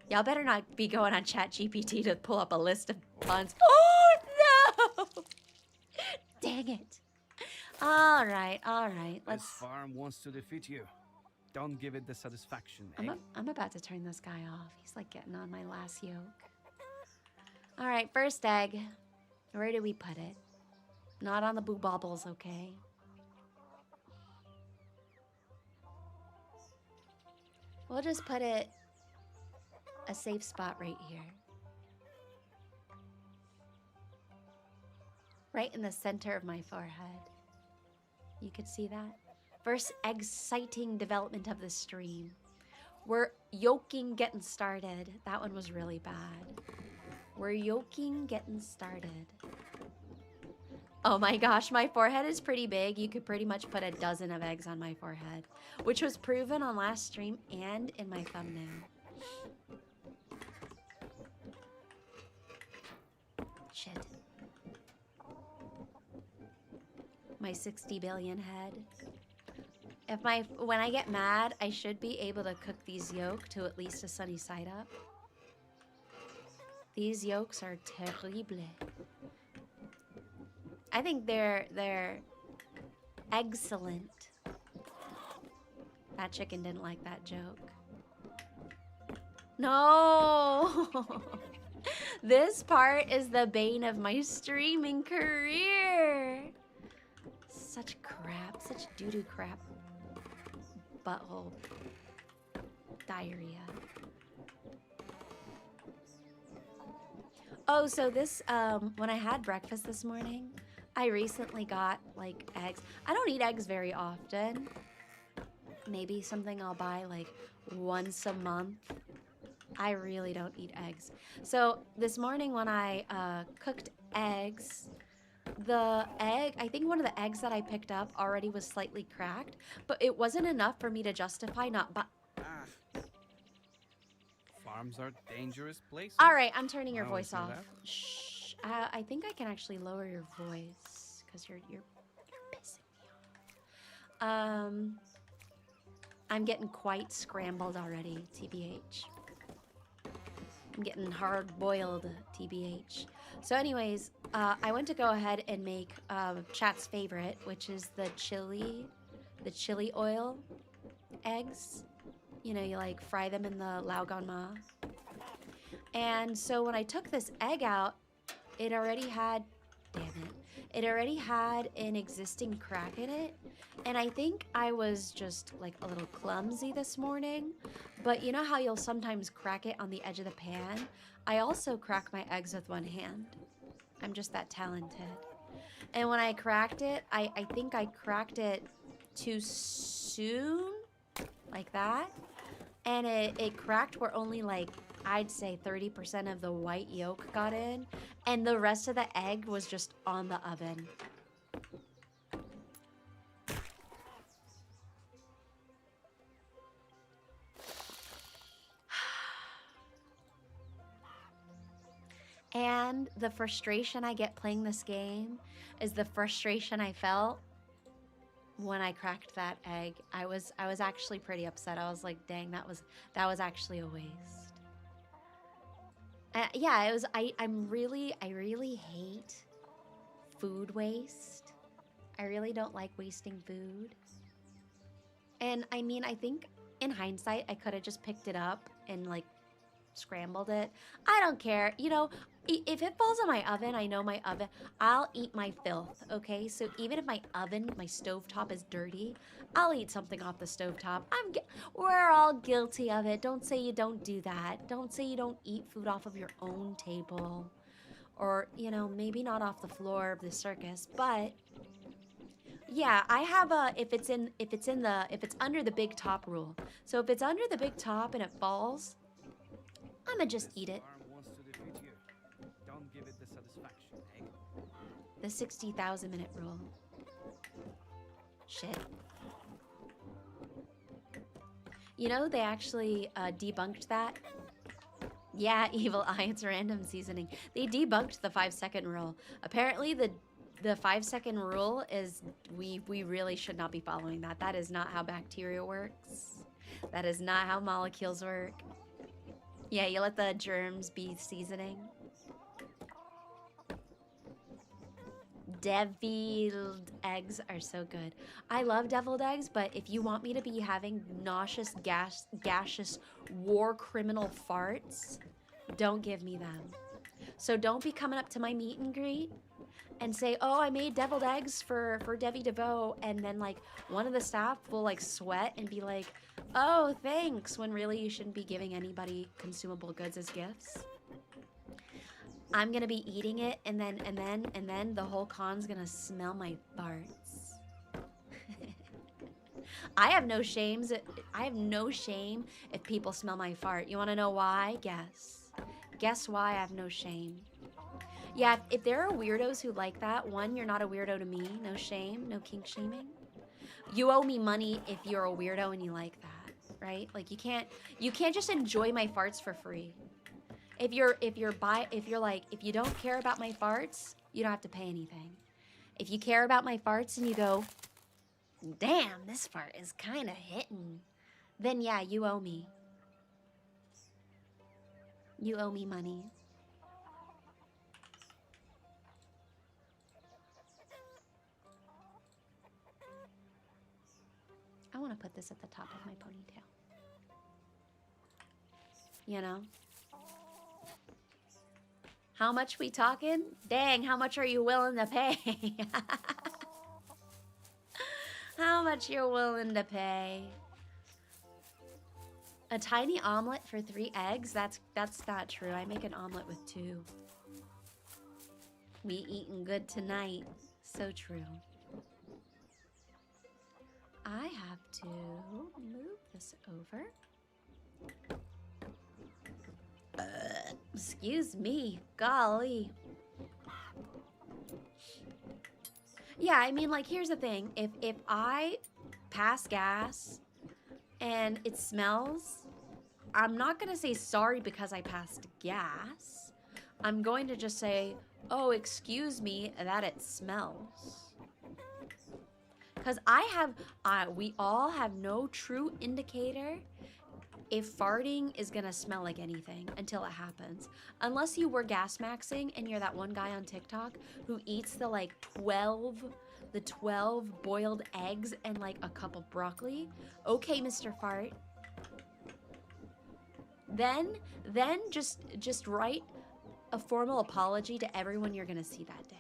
Y'all better not be going on ChatGPT to pull up a list of puns. Oh, no! Dang it. All right. This farm wants to defeat you. Don't give it the satisfaction, I'm about to turn this guy off. He's like getting on my last yoke. All right, first egg. Where do we put it? Not on the boo bobbles, okay? We'll just put it a safe spot right here. Right in the center of my forehead. You could see that? First exciting development of the stream. We're yoking getting started. That one was really bad. We're yoking getting started. Oh my gosh, my forehead is pretty big. You could pretty much put a dozen of eggs on my forehead, which was proven on last stream and in my thumbnail. Shit. My 60 billion head. When I get mad, I should be able to cook these yolks to at least a sunny side up. These yolks are terrible. I think they're excellent. That chicken didn't like that joke. No! This part is the bane of my streaming career. Such crap, such doo-doo crap. Butthole. Diarrhea. Oh, so this, when I had breakfast this morning, I recently got, like, eggs. I don't eat eggs very often. Maybe something I'll buy, like, once a month. I really don't eat eggs. So this morning when I cooked eggs, I think one of the eggs that I picked up already was slightly cracked, but it wasn't enough for me to justify not Farms are dangerous places. All right, I'm turning your I voice always off. do that. Shh. I think I can actually lower your voice because you're pissing me off. I'm getting quite scrambled already, TBH. I'm getting hard-boiled, TBH. So anyways, I went to go ahead and make chat's favorite, which is the chili oil eggs. You know, you like fry them in the lao gan ma. And so when I took this egg out, it already had an existing crack in it. And I think I was just like a little clumsy this morning. But you know how you'll sometimes crack it on the edge of the pan? I also crack my eggs with one hand. I'm just that talented. And when I cracked it, I think I cracked it too soon, like that. And it cracked where only like, I'd say 30% of the white yolk got in. And the rest of the egg was just on the oven. And the frustration I get playing this game is the frustration I felt when I cracked that egg. I was actually pretty upset. I was like, dang, that was actually a waste. Yeah, it was. I really hate food waste. I really don't like wasting food. And I mean, I think in hindsight, I could have just picked it up and like scrambled it. I don't care. You know, if it falls in my oven, I know my oven, I'll eat my filth, okay? So even if my oven, my stovetop is dirty, I'll eat something off the stovetop. We're all guilty of it. Don't say you don't do that. Don't say you don't eat food off of your own table. Or, you know, maybe not off the floor of the circus, but yeah, I have a if it's under the big top rule. So if it's under the big top and it falls, I'ma just eat it. Farm wants to defeat you. Don't give it the satisfaction, egg. The 60,000 minute rule. Shit. You know, they actually debunked that. Yeah, evil eye, it's random seasoning. They debunked the 5-second rule. Apparently the 5-second rule is we really should not be following that. That is not how bacteria works. That is not how molecules work. Yeah, you let the germs be seasoning. Deviled eggs are so good. I love deviled eggs, but if you want me to be having nauseous, gaseous, war criminal farts, don't give me them. So don't be coming up to my meet and greet and say, oh, I made deviled eggs for Devi to Vaux, and then like one of the staff will like sweat and be like, oh, thanks, when really you shouldn't be giving anybody consumable goods as gifts. I'm gonna be eating it, and then the whole con's gonna smell my farts. I have no shame if people smell my fart. You wanna know why? Guess why I have no shame. Yeah, if there are weirdos who like that, one, you're not a weirdo to me. No shame, no kink shaming. You owe me money if you're a weirdo and you like that, right? Like you can't just enjoy my farts for free. If you don't care about my farts, you don't have to pay anything. If you care about my farts and you go, damn, this fart is kind of hitting, then yeah, you owe me. You owe me money. I want to put this at the top of my ponytail. You know? How much we talking? Dang, how much are you willing to pay? How much you're willing to pay? A tiny omelet for 3 eggs? That's not true. I make an omelet with 2. We eating good tonight. So true. I have to move this over. Excuse me, golly. Yeah, I mean, like, here's the thing. If I pass gas and it smells, I'm not gonna say sorry because I passed gas. I'm going to just say, oh, excuse me, that it smells. Because we all have no true indicator if farting is gonna smell like anything until it happens. Unless you were gas maxing and you're that one guy on TikTok who eats the 12 boiled eggs and like a cup of broccoli. Okay, Mr. Fart. Then just write a formal apology to everyone you're gonna see that day.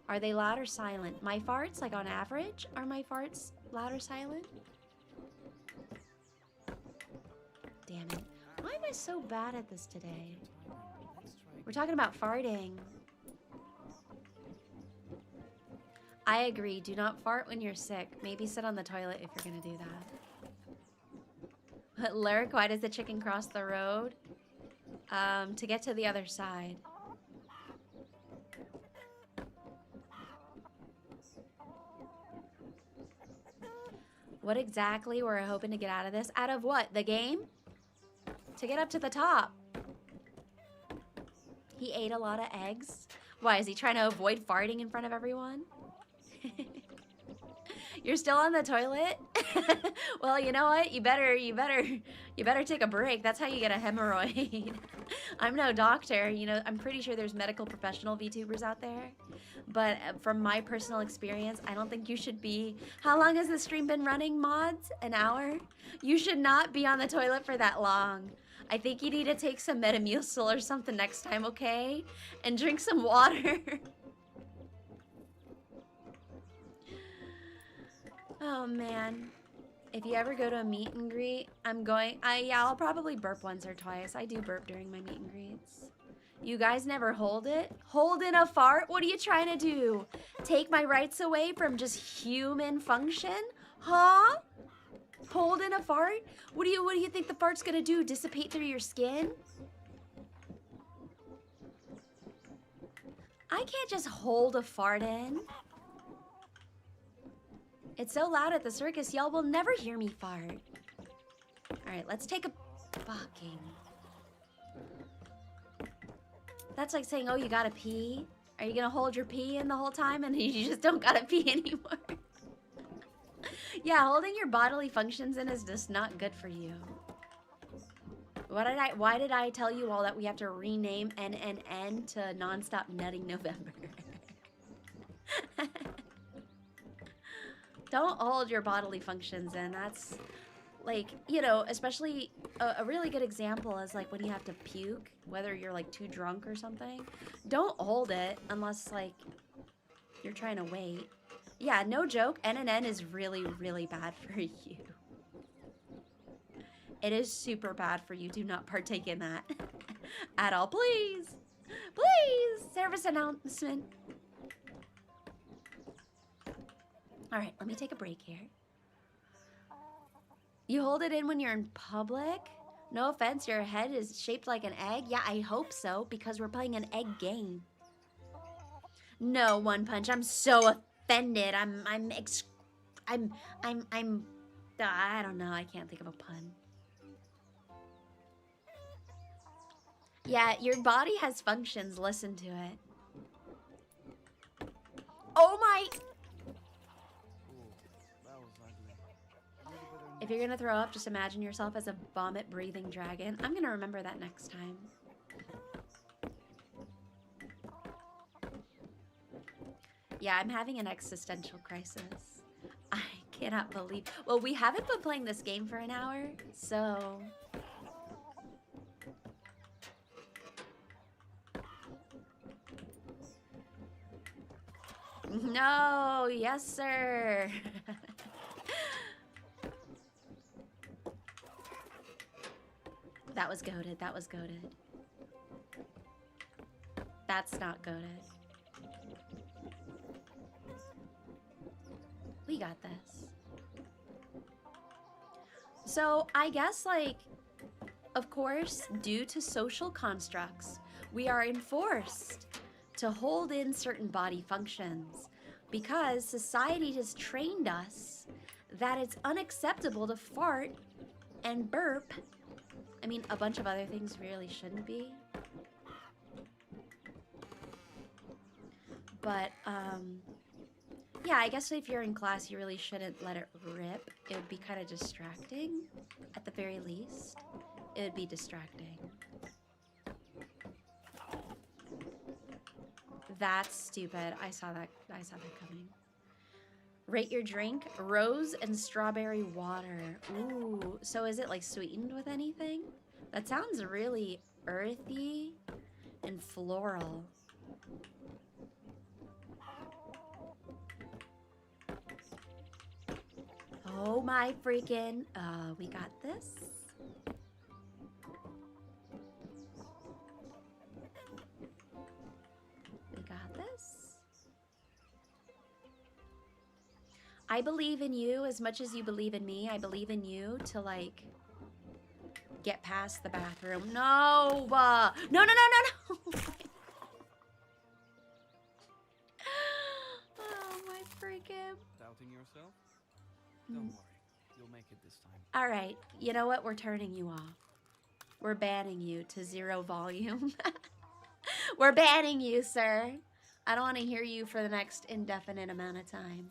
Are they loud or silent? My farts, like on average, are my farts loud or silent? Damn it. Why am I so bad at this today? We're talking about farting. I agree. Do not fart when you're sick. Maybe sit on the toilet if you're gonna do that. Lurk, why does the chicken cross the road? To get to the other side. What exactly were we hoping to get out of this? Out of what? The game? To get up to the top. He ate a lot of eggs. Why, is he trying to avoid farting in front of everyone? You're still on the toilet? Well, you know what? You better take a break. That's how you get a hemorrhoid. I'm no doctor. You know, I'm pretty sure there's medical professional VTubers out there. But from my personal experience, I don't think you should be... How long has the stream been running, mods? An hour? You should not be on the toilet for that long. I think you need to take some Metamucil or something next time, okay? And drink some water. Oh, man. If you ever go to a meet and greet, I'll probably burp once or twice. I do burp during my meet and greets. You guys never hold it? Hold in a fart? What are you trying to do? Take my rights away from just human function? Huh? Hold in a fart? What do you think the fart's gonna do? Dissipate through your skin? I can't just hold a fart in. It's so loud at the circus, y'all will never hear me fart. Alright, let's take a fucking... That's like saying, oh, you gotta pee? Are you gonna hold your pee in the whole time and you just don't gotta pee anymore? Yeah, holding your bodily functions in is just not good for you. Why did I tell you all that we have to rename NNN to Nonstop Nutting November? Don't hold your bodily functions in. That's like, you know, especially a really good example is like when you have to puke, whether you're like too drunk or something. Don't hold it unless like you're trying to wait. Yeah, no joke, NNN is really, really bad for you. It is super bad for you. Do not partake in that at all. Please, please, service announcement. All right, let me take a break here. You hold it in when you're in public? No offense, your head is shaped like an egg? Yeah, I hope so, because we're playing an egg game. No, One Punch, I'm so offended. I don't know, I can't think of a pun. Yeah, your body has functions, listen to it. Oh my... If you're gonna throw up, just imagine yourself as a vomit-breathing dragon. I'm gonna remember that next time. Yeah, I'm having an existential crisis. I cannot believe... Well, we haven't been playing this game for an hour, so... No, yes, sir. That was goated. That was goated. That's not goated. We got this. So, I guess, like, of course, due to social constructs, we are enforced to hold in certain body functions because society has trained us that it's unacceptable to fart and burp. I mean, a bunch of other things really shouldn't be. But, yeah, I guess if you're in class, you really shouldn't let it rip. It would be kind of distracting, at the very least. It would be distracting. That's stupid. I saw that coming. Rate your drink, rose and strawberry water. Ooh, so is it like sweetened with anything? That sounds really earthy and floral. Oh my freaking, we got this. We got this. I believe in you as much as you believe in me. I believe in you to like get past the bathroom. No, no, no, no, no, no. Oh my freaking. Doubting yourself? Don't worry, you'll make it this time. All right, you know what? We're turning you off. We're banning you to 0 volume. We're banning you, sir. I don't want to hear you for the next indefinite amount of time.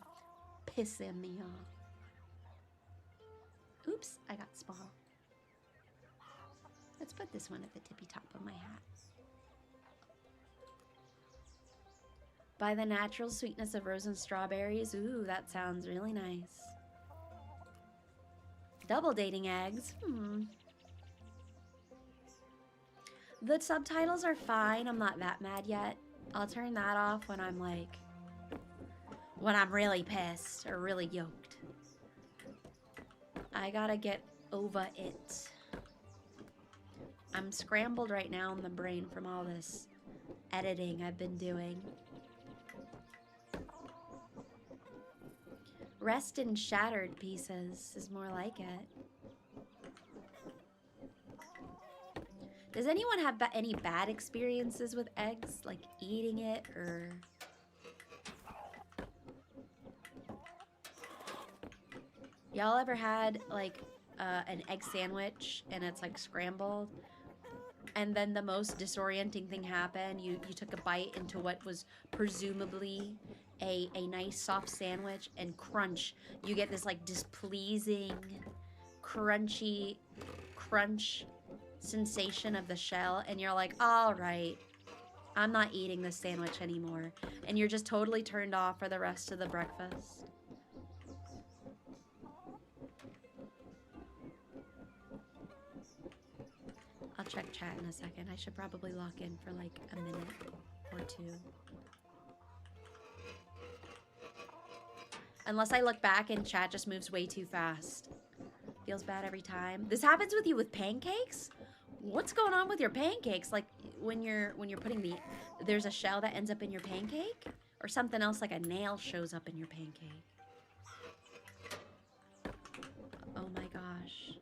pissing me off. Oops, I got small. Let's put this one at the tippy top of my hat. By the natural sweetness of rose and strawberries. Ooh, that sounds really nice. Double dating eggs. The subtitles are fine. I'm not that mad yet. I'll turn that off when I'm like, when I'm really pissed or really yoked. I gotta get over it. I'm scrambled right now in the brain from all this editing I've been doing. Rest in shattered pieces is more like it. Does anyone have any bad experiences with eggs? Like eating it or... Y'all ever had like an egg sandwich and it's like scrambled? And then the most disorienting thing happened. You took a bite into what was presumably a nice soft sandwich, and crunch. You get this like displeasing, crunchy crunch sensation of the shell, and you're like, all right, I'm not eating this sandwich anymore. And you're just totally turned off for the rest of the breakfast. I'll check chat in a second. I should probably lock in for like a minute or two. Unless I look back and chat just moves way too fast. Feels bad every time. This happens with you with pancakes? What's going on with your pancakes? Like when you're putting there's a shell that ends up in your pancake? Or something else like a nail shows up in your pancake? Oh my gosh.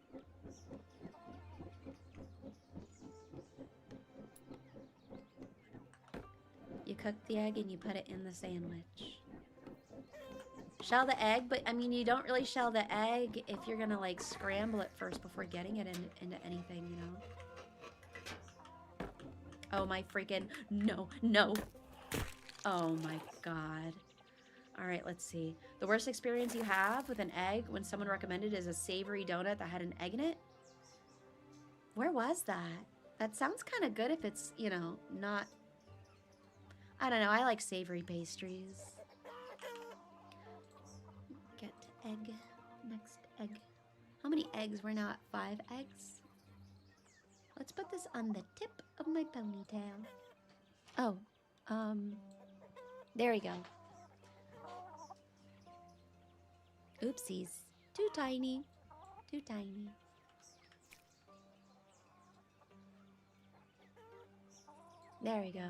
You cook the egg and you put it in the sandwich. Shell the egg, but I mean, you don't really shell the egg if you're gonna like scramble it first before getting it into anything, you know? Oh my freaking, no. Oh my God. All right, let's see. The worst experience you have with an egg when someone recommended is a savory donut that had an egg in it? Where was that? That sounds kind of good if it's, you know, not... I don't know, I like savory pastries. Get egg, next egg. How many eggs? We're now at 5 eggs. Let's put this on the tip of my ponytail. Oh, there we go. Oopsies, too tiny, too tiny. There we go.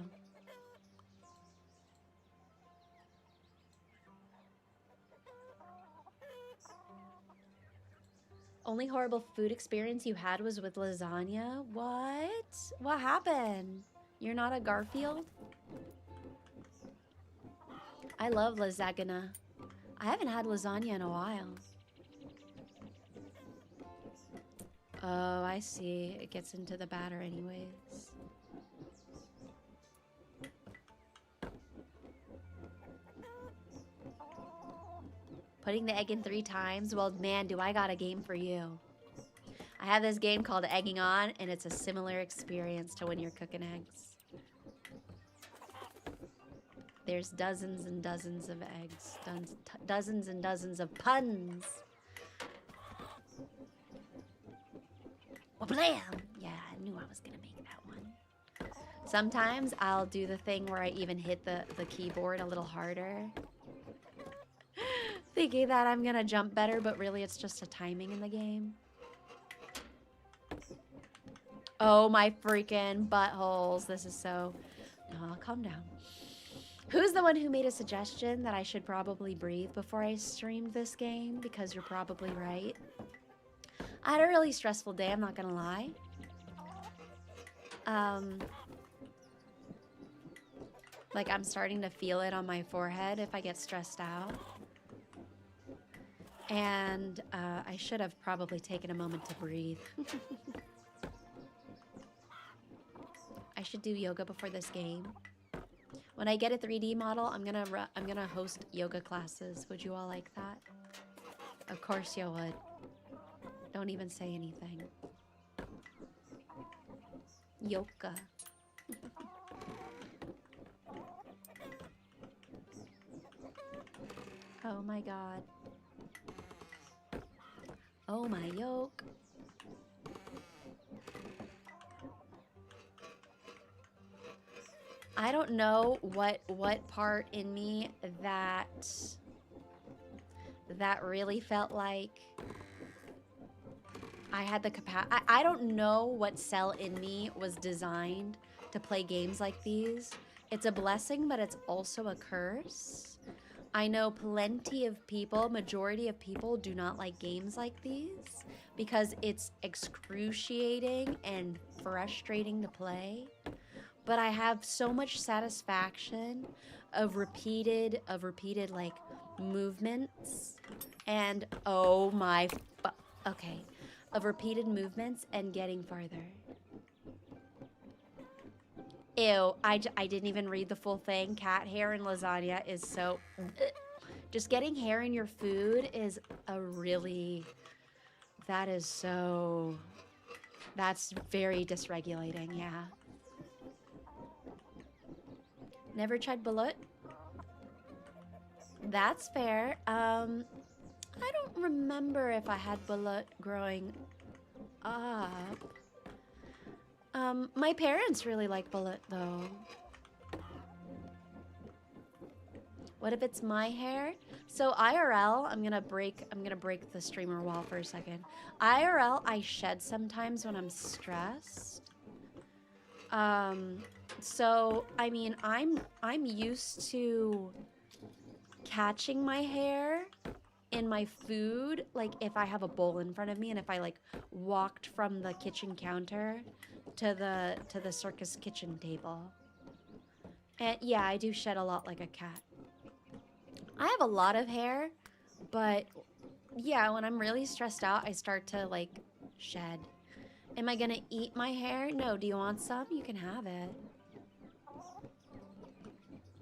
Only horrible food experience you had was with lasagna? What? What happened? You're not a Garfield? I love lasagna. I haven't had lasagna in a while. Oh, I see. It gets into the batter anyways. Putting the egg in 3 times? Well, man, do I got a game for you. I have this game called Egging On, and it's a similar experience to when you're cooking eggs. There's dozens and dozens of eggs. Dozens and dozens of puns. Blam! Yeah, I knew I was gonna make that one. Sometimes I'll do the thing where I even hit the keyboard a little harder. Thinking that I'm gonna jump better, but really it's just a timing in the game. Oh my freaking buttholes. This is so... Oh, calm down. Who's the one who made a suggestion that I should probably breathe before I streamed this game? Because you're probably right. I had a really stressful day, I'm not gonna lie. Like I'm starting to feel it on my forehead if I get stressed out. And I should have probably taken a moment to breathe. I should do yoga before this game. When I get a 3D model, I'm gonna host yoga classes. Would you all like that? Of course you would. Don't even say anything. Yoga. Oh my god. Oh my yoke. I don't know what part in me that really felt like I had the capacity. I don't know what cell in me was designed to play games like these. It's a blessing, but it's also a curse. I know plenty of people, majority of people do not like games like these because it's excruciating and frustrating to play. But I have so much satisfaction of repeated like movements and of repeated movements and getting farther. Ew, I didn't even read the full thing. Cat hair and lasagna is so... Just getting hair in your food is that's very dysregulating, yeah. Never tried balut? That's fair. I don't remember if I had balut growing up. My parents really like balut though. What if it's my hair? So IRL, I'm gonna break the streamer wall for a second. IRL, I shed sometimes when I'm stressed. So I mean, I'm used to catching my hair in my food, like if I have a bowl in front of me and if I like walked from the kitchen counter to the circus kitchen table. And yeah, I do shed a lot like a cat. I have a lot of hair, but yeah, when I'm really stressed out, I start to like shed. Am I gonna eat my hair? No, do you want some? You can have it.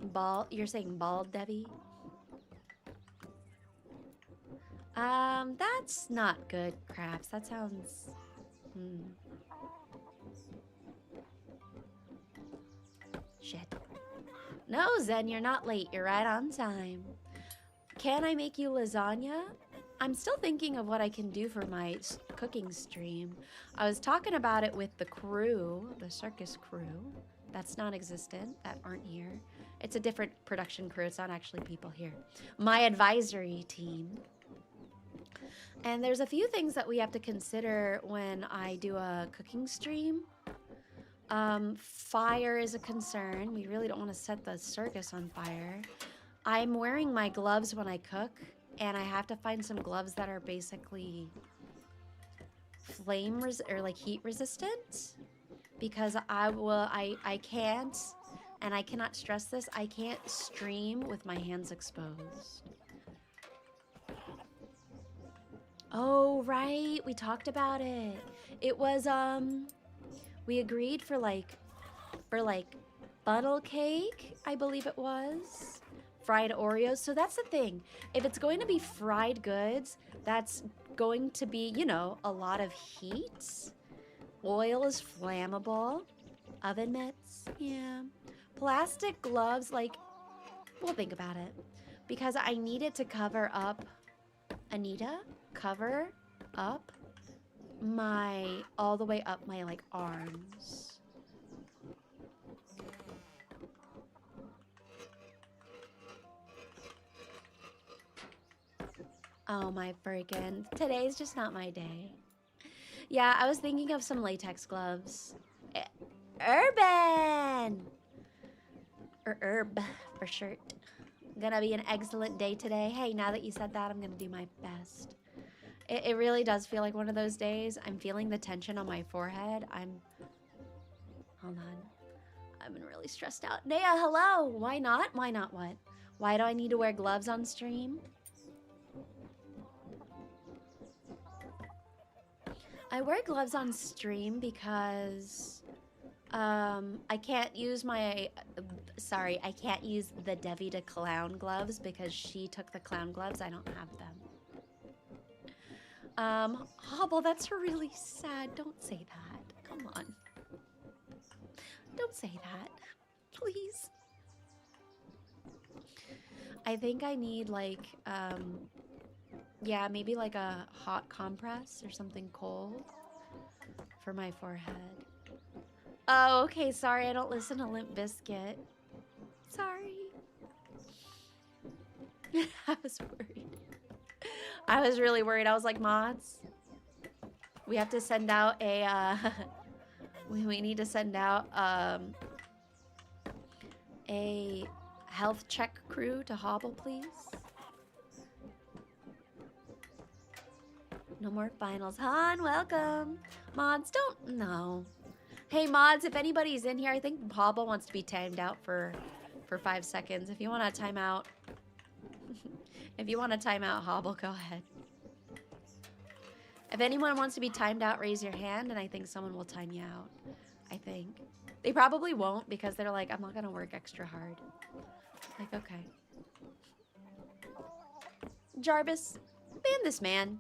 Bald, you're saying bald, Devi? That's not good, Crafts. That sounds... Shit. No, Zen, you're not late. You're right on time. Can I make you lasagna? I'm still thinking of what I can do for my cooking stream. I was talking about it with the crew, the circus crew. That's non-existent, that aren't here. It's a different production crew. It's not actually people here. My advisory team. And there's a few things that we have to consider when I do a cooking stream. Fire is a concern. We really don't want to set the circus on fire. I'm wearing my gloves when I cook, and I have to find some gloves that are basically heat resistant, because I can't, and I cannot stress this, I can't stream with my hands exposed. Oh, right, we talked about it. It was, we agreed for funnel cake, I believe it was. Fried Oreos. So that's the thing. If it's going to be fried goods, that's going to be, you know, a lot of heat. Oil is flammable. Oven mitts, yeah. Plastic gloves, like, we'll think about it. Because I need it to cover up, Anita, cover up all the way up my, like, arms. Oh my freaking, today's just not my day. Yeah, I was thinking of some latex gloves. Urban! Or herb for shirt. Gonna be an excellent day today. Hey, now that you said that, I'm gonna do my best. It really does feel like one of those days. I'm feeling the tension on my forehead. Hold on. I've been really stressed out. Naya, hello! Why not? Why not what? Why do I need to wear gloves on stream? I wear gloves on stream because I can't use my sorry, I can't use the Devi to clown gloves because she took the clown gloves. I don't have them. Hobble, that's really sad. Don't say that. Come on. Don't say that. Please. I think I need like, yeah, maybe like a hot compress or something cold for my forehead. Oh, okay, sorry, I don't listen to Limp Bizkit. Sorry. I was worried. I was really worried. I was like, mods, we have to send out a, we need to send out, a health check crew to Hobble, please. No more finals. Han, welcome. Mods, don't, no. Hey, mods, if anybody's in here, I think Hobble wants to be timed out for 5 seconds. If you want to time out, if you want to time out Hobble, go ahead. If anyone wants to be timed out, raise your hand, and I think someone will time you out. I think. They probably won't because they're like, I'm not going to work extra hard. Like, okay. Jarvis, ban this man.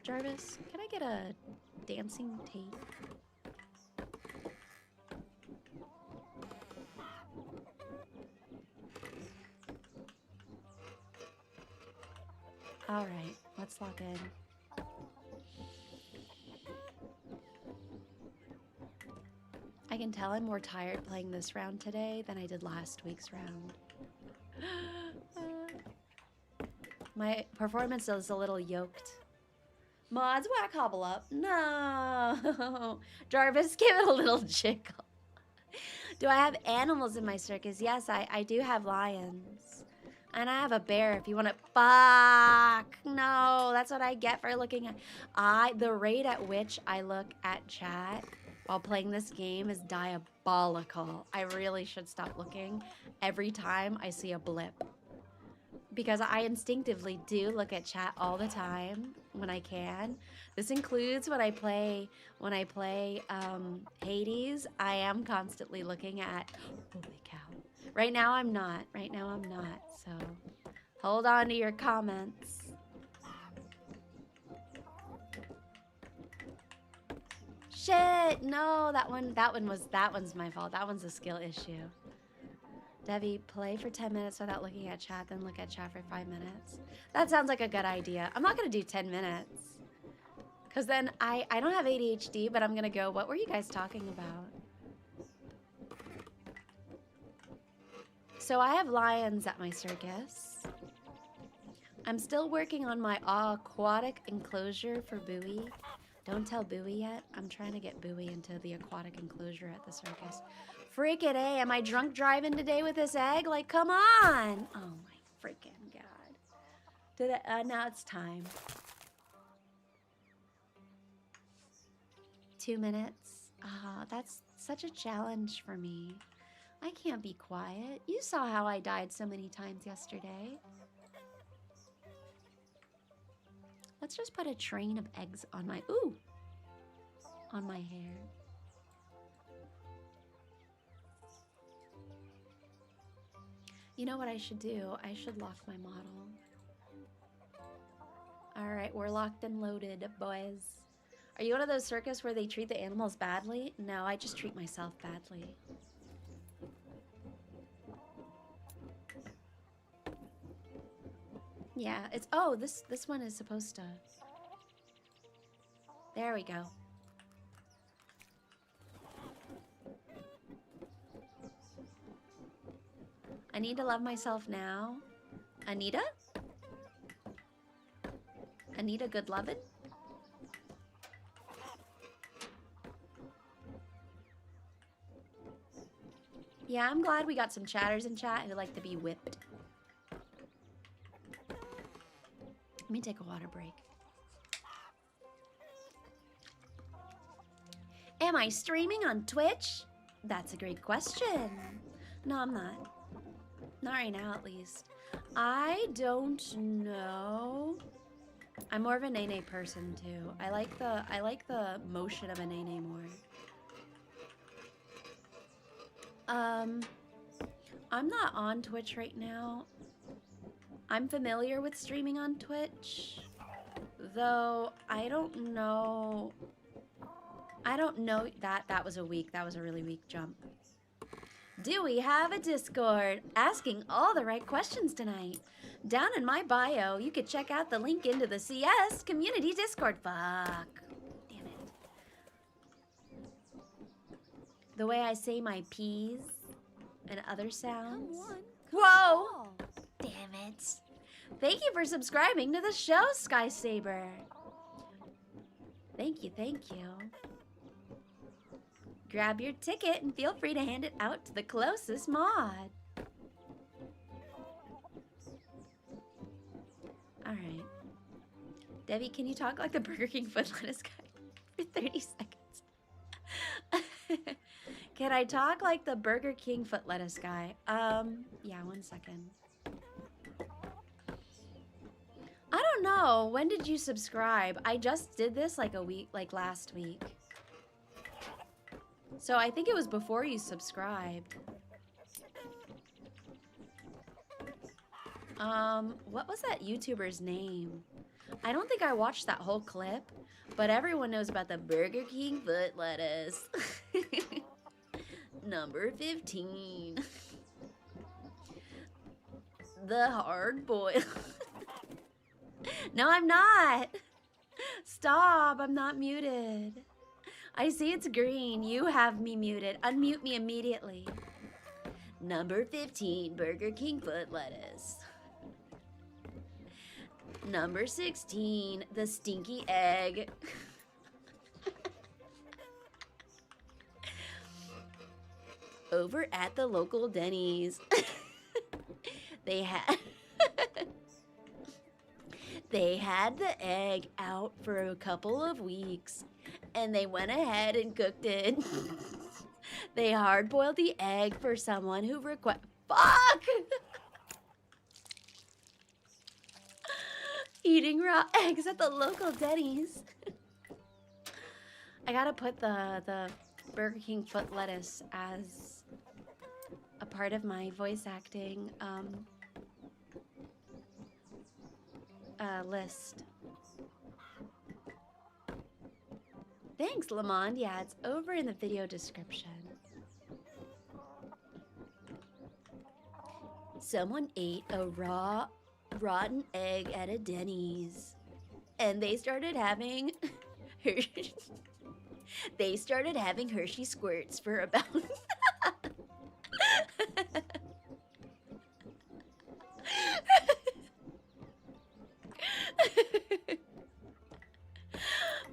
Jarvis, can I get a dancing tape? All right, let's log in. I can tell I'm more tired playing this round today than I did last week's round. My performance is a little yoked. Mods, whack Hobble up. No. Jarvis, give it a little jiggle. Do I have animals in my circus? Yes, I do have lions. And I have a bear if you want to. Fuck. No, that's what I get for looking at. The rate at which I look at chat while playing this game is diabolical. I really should stop looking every time I see a blip. Because I instinctively do look at chat all the time when I can. This includes when I play Hades. I am constantly looking at, holy cow. Right now I'm not. Right now I'm not. So hold on to your comments. Shit, no, that one's my fault. That one's a skill issue. Devi, play for 10 minutes without looking at chat, then look at chat for 5 minutes. That sounds like a good idea. I'm not gonna do 10 minutes. Cause then I don't have ADHD, but I'm gonna go, what were you guys talking about? So I have lions at my circus. I'm still working on my aquatic enclosure for Bowie. Don't tell Bowie yet. I'm trying to get Bowie into the aquatic enclosure at the circus. Freaking A, am I drunk driving today with this egg? Like, come on! Oh my freaking god. Now it's time. 2 minutes. That's such a challenge for me. I can't be quiet. You saw how I died so many times yesterday. Let's just put a train of eggs on my, on my hair. You know what I should do? I should lock my model. All right, we're locked and loaded, boys. Are you one of those circus where they treat the animals badly? No, I just treat myself badly. Yeah, it's, this one is supposed to. There we go. I need to love myself now. Anita? Anita good lovin'? Yeah, I'm glad we got some chatters in chat who like to be whipped. Let me take a water break. Am I streaming on Twitch? That's a great question. No, I'm not. Not right now, at least. I don't know. I'm more of a nene person too. I like the motion of a nene more. I'm not on Twitch right now. I'm familiar with streaming on Twitch, though I don't know that was a really weak jump. Do we have a Discord? Asking all the right questions tonight. Down in my bio, you could check out the link into the CS community Discord. Fuck. Damn it. The way I say my P's and other sounds. Whoa! Damn it. Thank you for subscribing to the show, Sky Saber. Thank you, thank you. Grab your ticket and feel free to hand it out to the closest mod. Alright. Devi, can you talk like the Burger King foot lettuce guy for 30 seconds? Can I talk like the Burger King foot lettuce guy? Yeah, 1 second. I don't know. When did you subscribe? I just did this like last week. So I think it was before you subscribed. What was that YouTuber's name? I don't think I watched that whole clip, but everyone knows about the Burger King foot lettuce. Number 15. The hard boil. No, I'm not. Stop, I'm not muted. I see it's green. You have me muted. Unmute me immediately. Number 15, Burger King foot lettuce. Number 16, the stinky egg. Over at the local Denny's. They had the egg out for a couple of weeks, and they went ahead and cooked it. They hard-boiled the egg for someone who Fuck! Eating raw eggs at the local Denny's. I gotta put the Burger King foot lettuce as a part of my voice acting list. Thanks, Lamond. Yeah, it's over in the video description. Someone ate a rotten egg at a Denny's, and they started having Hershey squirts for about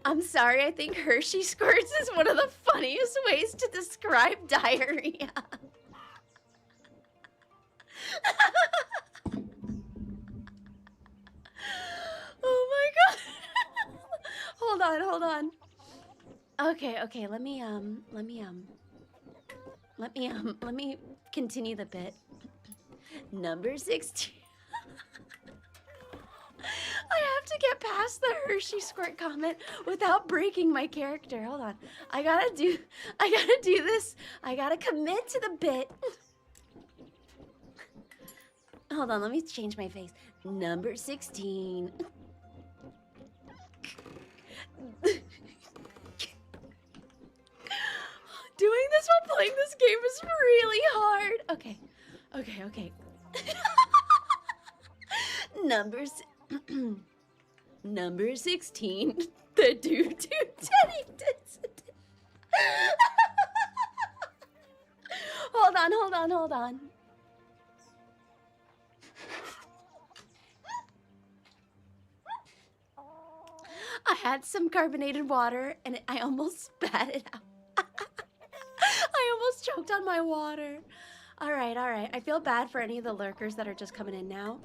I'm sorry, I think Hershey squirts is one of the funniest ways to describe diarrhea. Oh my god. Hold on. Okay, let me continue the bit. Number 16. I have to get past the Hershey squirt comment without breaking my character. Hold on. I gotta do this. I gotta commit to the bit. Hold on, let me change my face. Number 16. Doing this while playing this game is really hard. Okay. Number 16, the doo-doo teddy incident. Hold on. I had some carbonated water and I almost spat it out. I almost choked on my water. All right. I feel bad for any of the lurkers that are just coming in now.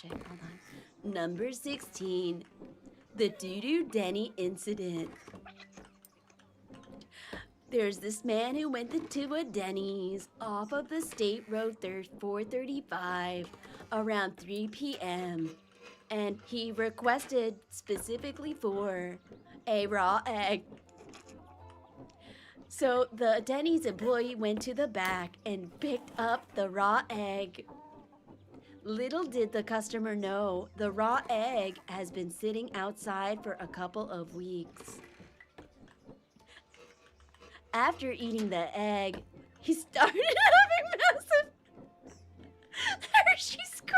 Shit, hold on. Number 16, the doo-doo Denny incident. There's this man who went to a Denny's off of the State Road 435 around 3 p.m. and he requested specifically for a raw egg. So the Denny's employee went to the back and picked up the raw egg. Little did the customer know, the raw egg has been sitting outside for a couple of weeks. After eating the egg, he started having massive Hershey squirts.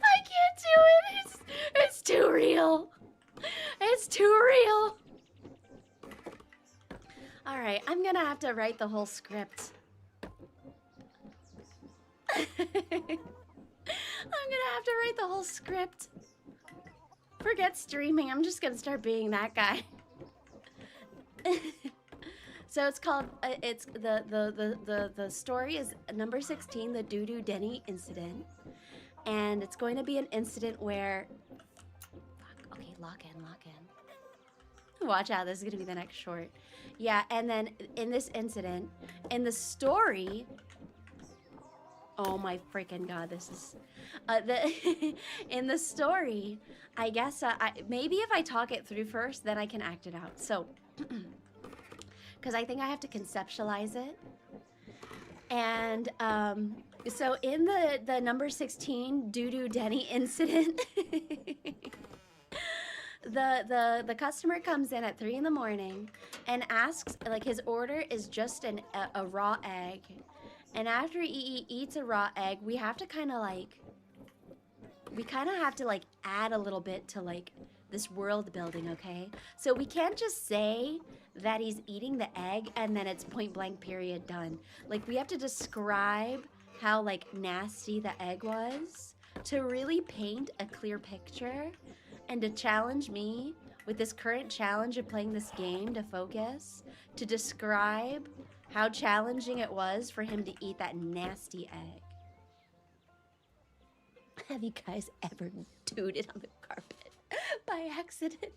I can't do it. It's too real. It's too real. All right, I'm gonna have to write the whole script. I'm gonna have to write the whole script. Forget streaming. I'm just gonna start being that guy. So it's called. It's the story is number 16, the Doo-Doo Denny incident, and it's going to be an incident where. Fuck. Okay, lock in. Watch out. This is gonna be the next short. Yeah, and then in this incident, in the story. Oh my freaking god, this is in the story, I guess maybe if I talk it through first, then I can act it out. So because I think I have to conceptualize it. And so in the number 16 Doo-Doo Denny incident, the customer comes in at 3 in the morning and asks, like, his order is just a raw egg. And after he eats a raw egg, we have to kind of add a little bit to like this world building, okay? So we can't just say that he's eating the egg and then it's point blank period done. Like we have to describe how like nasty the egg was to really paint a clear picture and to challenge me with this current challenge of playing this game to focus, to describe how challenging it was for him to eat that nasty egg. Have you guys ever tooted on the carpet by accident?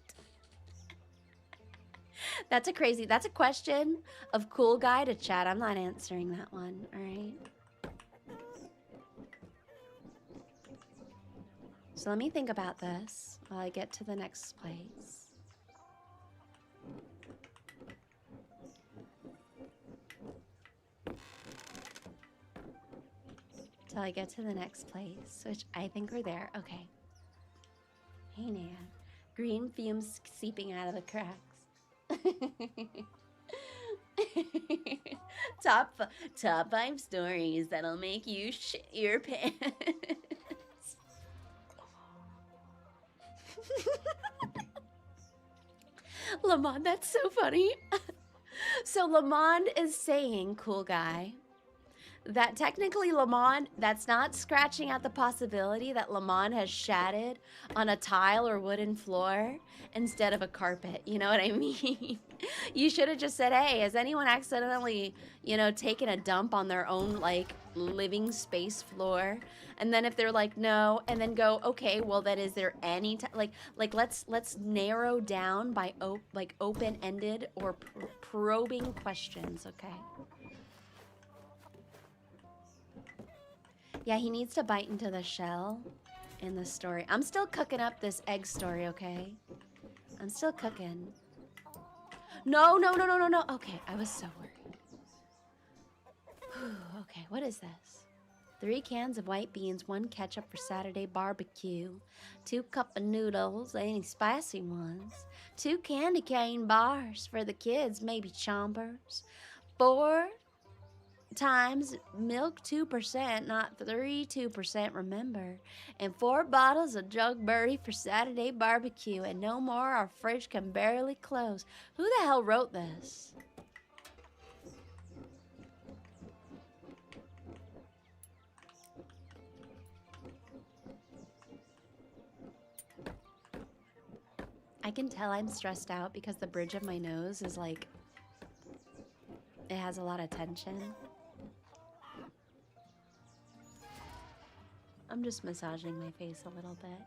That's a question of cool guy to chat. I'm not answering that one, all right? So let me think about this while I get to the next place. Till I get to the next place, which I think we're there. Okay. Hey, Nan. Green fumes seeping out of the cracks. Top 5 stories that'll make you shit your pants. Lamond, that's so funny. So Lamond is saying, cool guy, that technically Lamond, that's not scratching out the possibility that Lamond has shatted on a tile or wooden floor instead of a carpet. You know what I mean? You should have just said, hey, has anyone accidentally, you know, taken a dump on their own, like, living space floor? And then if they're like, no, and then go, okay, well, then is there any, like let's narrow down by, open-ended or probing questions, okay? Yeah, he needs to bite into the shell in the story. I'm still cooking up this egg story, okay? I'm still cooking. No. Okay, I was so worried. Okay, what is this? 3 cans of white beans, 1 ketchup for Saturday barbecue, 2 cup of noodles, any spicy ones, 2 candy cane bars for the kids, maybe chompers, 4 times milk 2%, not 2%, remember, and 4 bottles of jug berry for Saturday barbecue, and no more, our fridge can barely close. Who the hell wrote this? I can tell I'm stressed out because the bridge of my nose is like, it has a lot of tension. I'm just massaging my face a little bit.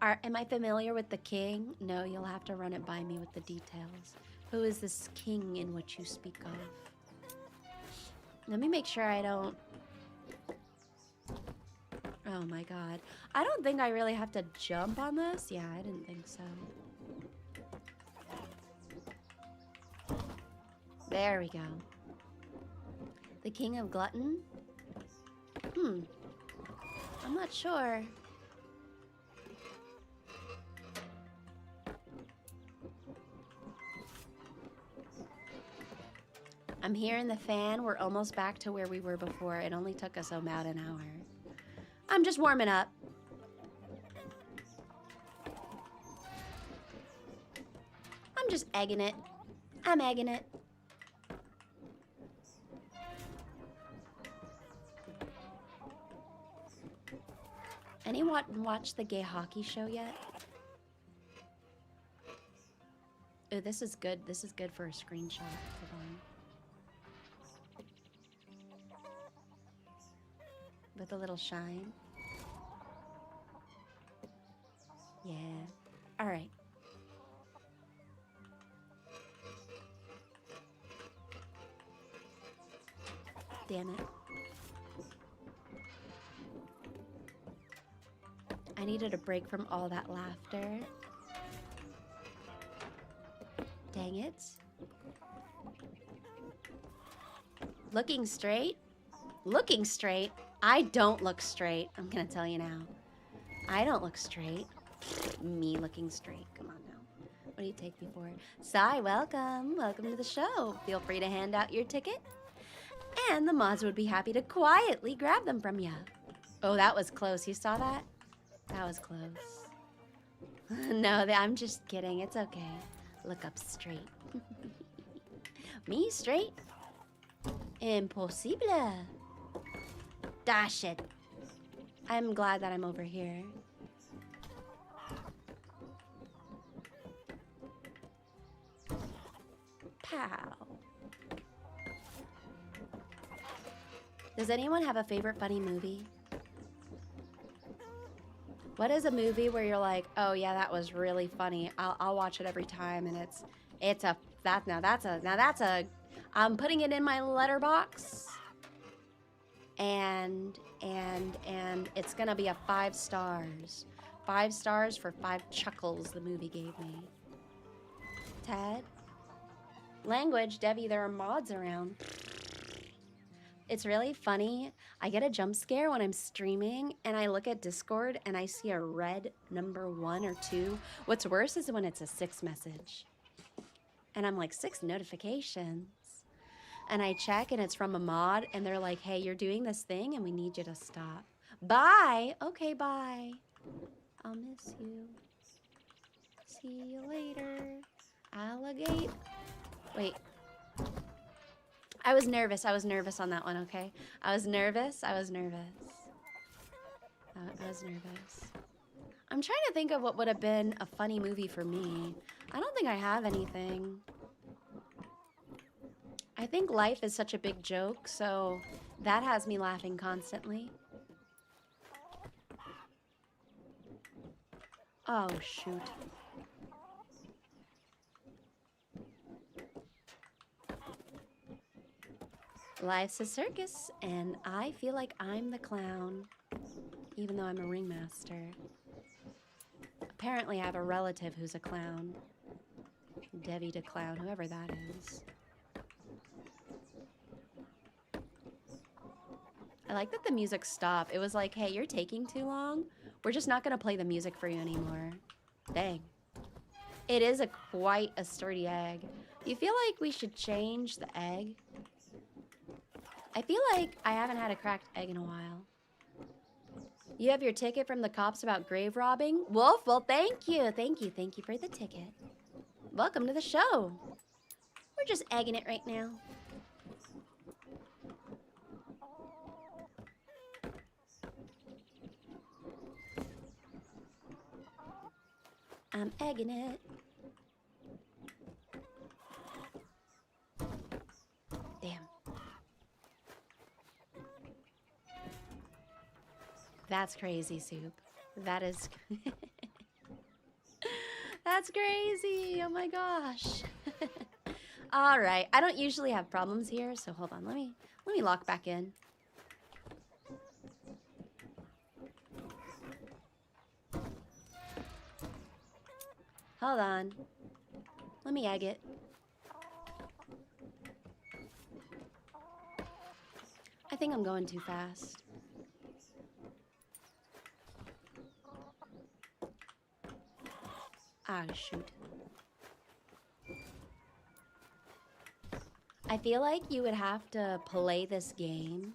Am I familiar with the king? No, you'll have to run it by me with the details. Who is this king in which you speak of? Let me make sure I don't... Oh my god. I don't think I really have to jump on this. Yeah, I didn't think so. There we go. The king of glutton? I'm not sure. I'm hearing the fan. We're almost back to where we were before. It only took us about an hour. I'm just warming up. I'm just egging it. I'm egging it. Anyone watch the gay hockey show yet? Oh, this is good. This is good for a screenshot. Hold on. With a little shine. Yeah. All right. Damn it. I needed a break from all that laughter. Dang it. Looking straight? Looking straight? I don't look straight. I'm gonna tell you now. I don't look straight. Me looking straight. Come on now. What do you take me for? Sai, welcome. Welcome to the show. Feel free to hand out your ticket. And the mods would be happy to quietly grab them from you. Oh, that was close. You saw that? That was close. No, I'm just kidding. It's okay. Look up straight. Me straight? Impossible. Dash it. I'm glad that I'm over here. Pow. Does anyone have a favorite funny movie? What is a movie where you're like, oh yeah, that was really funny. I'll watch it every time, and I'm putting it in my letterbox, and it's gonna be a 5 stars. 5 stars for 5 chuckles the movie gave me. Ted? Language, Devi, there are mods around. It's really funny. I get a jump scare when I'm streaming and I look at Discord and I see a red number 1 or 2. What's worse is when it's a 6 message. And I'm like, 6 notifications. And I check and it's from a mod and they're like, hey, you're doing this thing and we need you to stop. Bye. Okay, bye. I'll miss you. See you later. Alligate. Wait. I was nervous on that one, okay? I was nervous. I was nervous. I'm trying to think of what would have been a funny movie for me. I don't think I have anything. I think life is such a big joke, so that has me laughing constantly. Oh, shoot. Life's a circus, and I feel like I'm the clown, even though I'm a ringmaster. Apparently, I have a relative who's a clown. Devi the clown, whoever that is. I like that the music stopped. It was like, hey, you're taking too long. We're just not going to play the music for you anymore. Dang. It is quite a sturdy egg. Do you feel like we should change the egg? I feel like I haven't had a cracked egg in a while. You have your ticket from the cops about grave robbing? Wolf, well, thank you. Thank you for the ticket. Welcome to the show. We're just egging it right now. I'm egging it. Damn. That's crazy, Soup. That is... That's crazy. Oh my gosh. All right. I don't usually have problems here, so hold on. Let me lock back in. Hold on. Let me egg it. I think I'm going too fast. Ah, shoot. I feel like you would have to play this game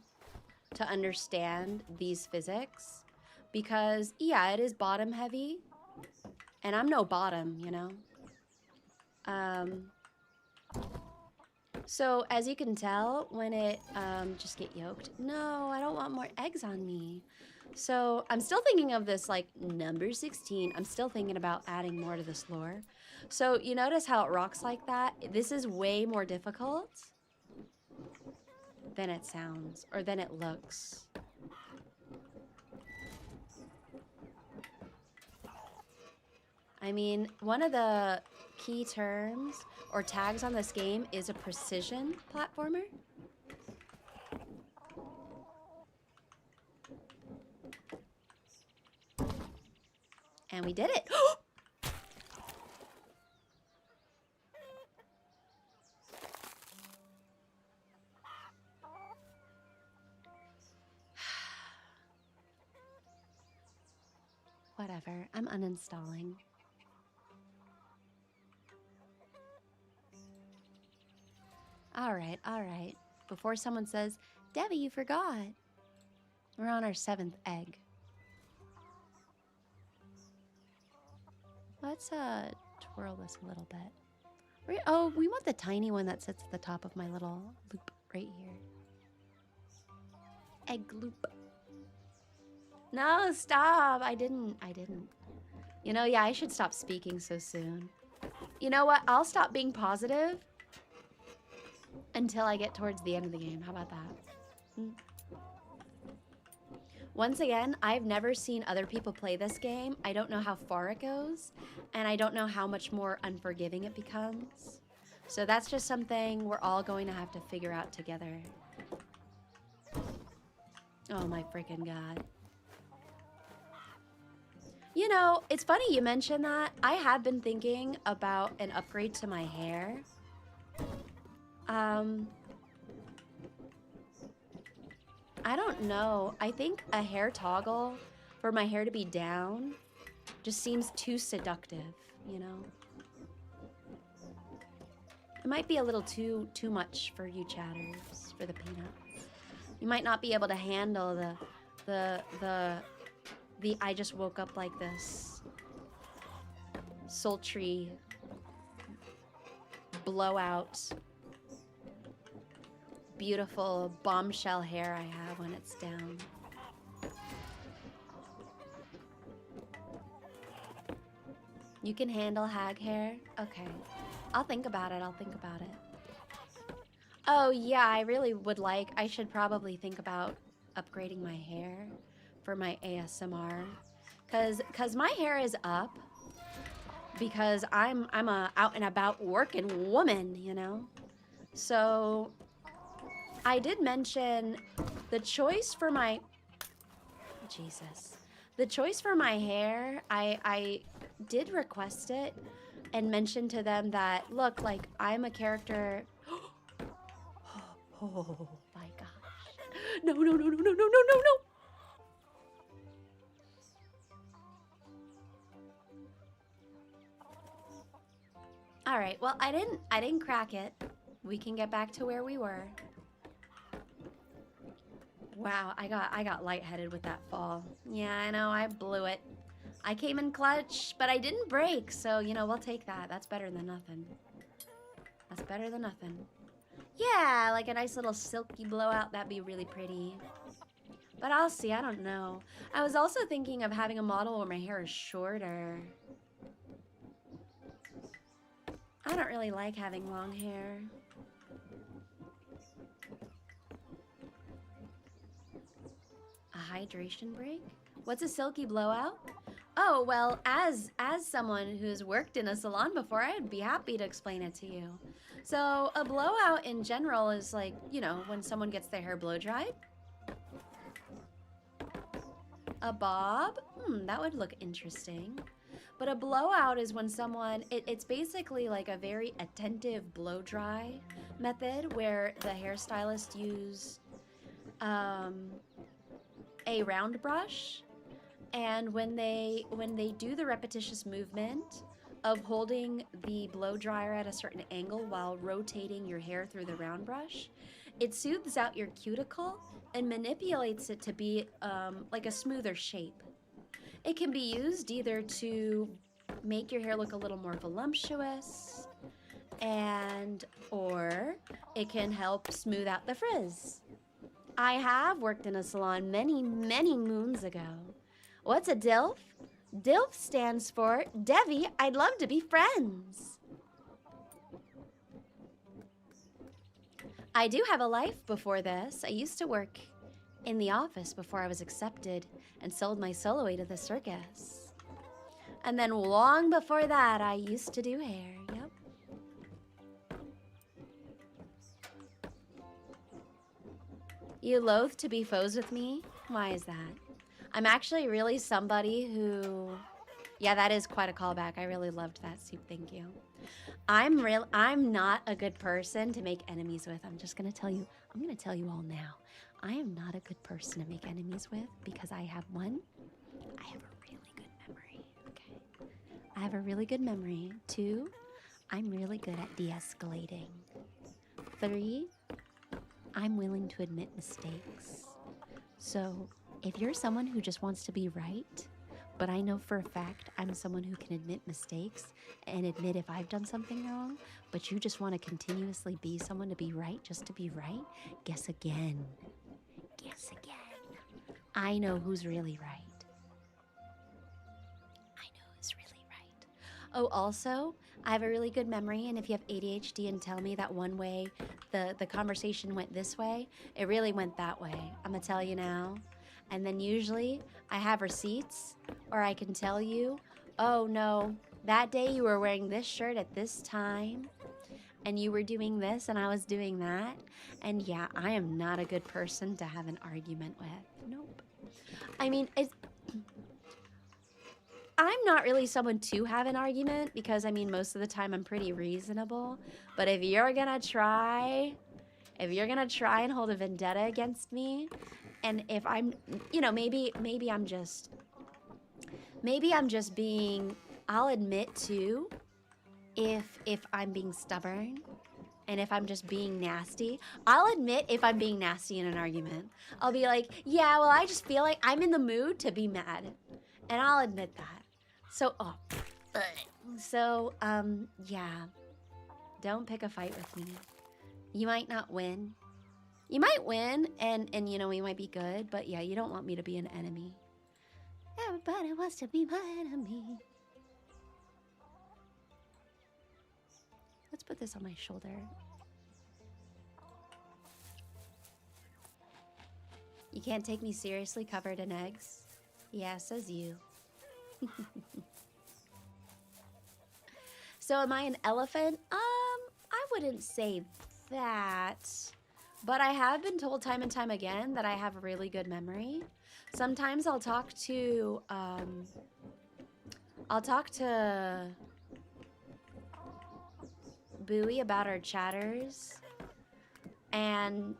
to understand these physics because, yeah, it is bottom heavy, and I'm no bottom, you know? So as you can tell, when it, just get yolked. No, I don't want more eggs on me. So I'm still thinking of this like number 16. I'm still thinking about adding more to this lore. So you notice how it rocks like that? This is way more difficult than it sounds or than it looks. I mean, one of the key terms or tags on this game is a precision platformer. And we did it. Whatever, I'm uninstalling. All right. Before someone says, Devi, you forgot. We're on our 7th egg. Let's twirl this a little bit. Oh, we want the tiny one that sits at the top of my little loop right here. Egg loop. No, stop. I didn't. You know, yeah, I should stop speaking so soon. You know what? I'll stop being positive until I get towards the end of the game. How about that? Once again, I've never seen other people play this game. I don't know how far it goes, and I don't know how much more unforgiving it becomes. So that's just something we're all going to have to figure out together. Oh my freaking God. You know, it's funny you mentioned that. I have been thinking about an upgrade to my hair. I don't know. I think a hair toggle for my hair to be down just seems too seductive, you know? It might be a little too much for you chatters, for the peanuts. You might not be able to handle the I just woke up like this sultry blowout beautiful bombshell hair I have when it's down. You can handle hag hair? Okay. I'll think about it. Oh yeah, I really would like, I should probably think about upgrading my hair for my ASMR. Cause my hair is up because I'm a out and about working woman, you know? So I did mention the choice for my, Jesus. The choice for my hair, I did request it and mention to them that, look, like, I'm a character. Oh my gosh. No. All right, well, I didn't crack it. We can get back to where we were. Wow, I got lightheaded with that fall. Yeah, I know, I blew it. I came in clutch, but I didn't break, so, you know, we'll take that. That's better than nothing. That's better than nothing. Yeah, like a nice little silky blowout, that'd be really pretty. But I'll see, I don't know. I was also thinking of having a model where my hair is shorter. I don't really like having long hair. A hydration break? What's a silky blowout? Oh, well, as someone who's worked in a salon before, I'd be happy to explain it to you. So a blowout in general is like, you know, when someone gets their hair blow dried. A bob? That would look interesting. But a blowout is when someone, it's basically like a very attentive blow dry method where the hairstylist use a round brush, and when they do the repetitious movement of holding the blow dryer at a certain angle while rotating your hair through the round brush, it soothes out your cuticle and manipulates it to be like a smoother shape. It can be used either to make your hair look a little more voluptuous, or it can help smooth out the frizz. I have worked in a salon many, many moons ago. What's a DILF? DILF stands for Devi, I'd love to be friends. I do have a life before this. I used to work in the office before I was accepted and sold my soloist to the circus. And then long before that, I used to do hair, yep. You loathe to be foes with me? Why is that? I'm actually really somebody who... Yeah, that is quite a callback. I really loved that, Soup. Thank you. I'm not a good person to make enemies with. I'm just going to tell you. I'm going to tell you all now. I am not a good person to make enemies with because I have one, I have a really good memory. Okay. I have a really good memory. 2, I'm really good at de-escalating. 3, I'm willing to admit mistakes. So if you're someone who just wants to be right, but I know for a fact I'm someone who can admit mistakes and admit if I've done something wrong, but you just want to continuously be someone to be right, just to be right, guess again. Guess again. I know who's really right. I know who's really right. Oh, also, I have a really good memory, and if you have ADHD and tell me that one way the conversation went this way, it really went that way. I'm gonna tell you now. And then usually I have receipts, or I can tell you, oh no, that day you were wearing this shirt at this time, and you were doing this and I was doing that. And yeah, I am not a good person to have an argument with. Nope. I mean, I'm not really someone to have an argument because, I mean, most of the time I'm pretty reasonable. But if you're gonna try and hold a vendetta against me, and if I'm, you know, maybe I'm just being, I'll admit too, if I'm being stubborn and if I'm just being nasty, I'll admit if I'm being nasty in an argument. I'll be like, yeah, well, I just feel like I'm in the mood to be mad. And I'll admit that. Yeah, don't pick a fight with me. You might not win. You might win, and you know, we might be good, but yeah, you don't want me to be an enemy. Everybody wants to be my enemy. Let's put this on my shoulder. You can't take me seriously covered in eggs? Yeah, says you. So am I an elephant? I wouldn't say that. But I have been told time and time again that I have a really good memory. Sometimes I'll talk to Bowie about our chatters, and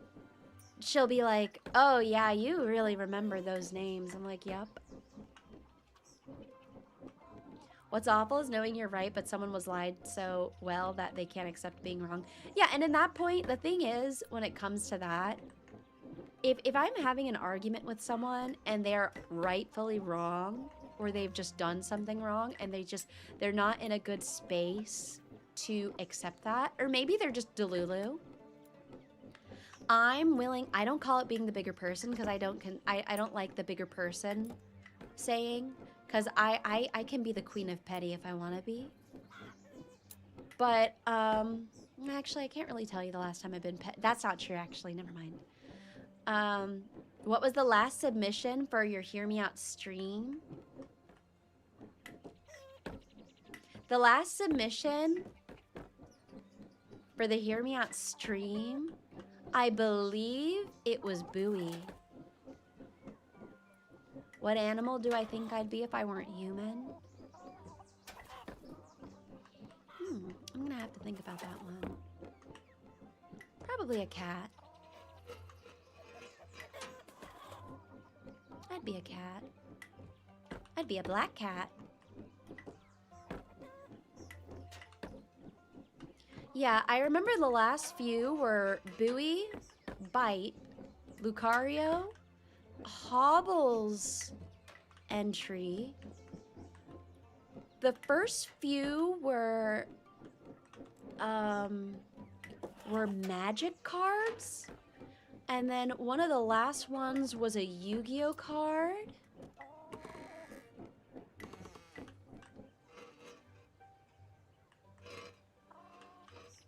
she'll be like, oh yeah, you really remember those names. I'm like, yep. What's awful is knowing you're right, but someone was lied so well that they can't accept being wrong. Yeah, and in that point, the thing is, when it comes to that, if I'm having an argument with someone and they're rightfully wrong, or they've just done something wrong and they're not in a good space to accept that, or maybe they're just delulu, I'm willing. I don't call it being the bigger person because I don't like the bigger person saying. Because I can be the queen of petty if I want to be. But, actually, I can't really tell you the last time I've been petty. That's not true, actually. Never mind. What was the last submission for your Hear Me Out stream? The last submission for the Hear Me Out stream, I believe it was Bowie. What animal do I think I'd be if I weren't human? I'm gonna have to think about that one. Probably a cat. I'd be a cat. I'd be a black cat. Yeah, I remember the last few were Bowie, Bite, Lucario, Hobble's entry. The first few were magic cards. And then one of the last ones was a Yu-Gi-Oh card.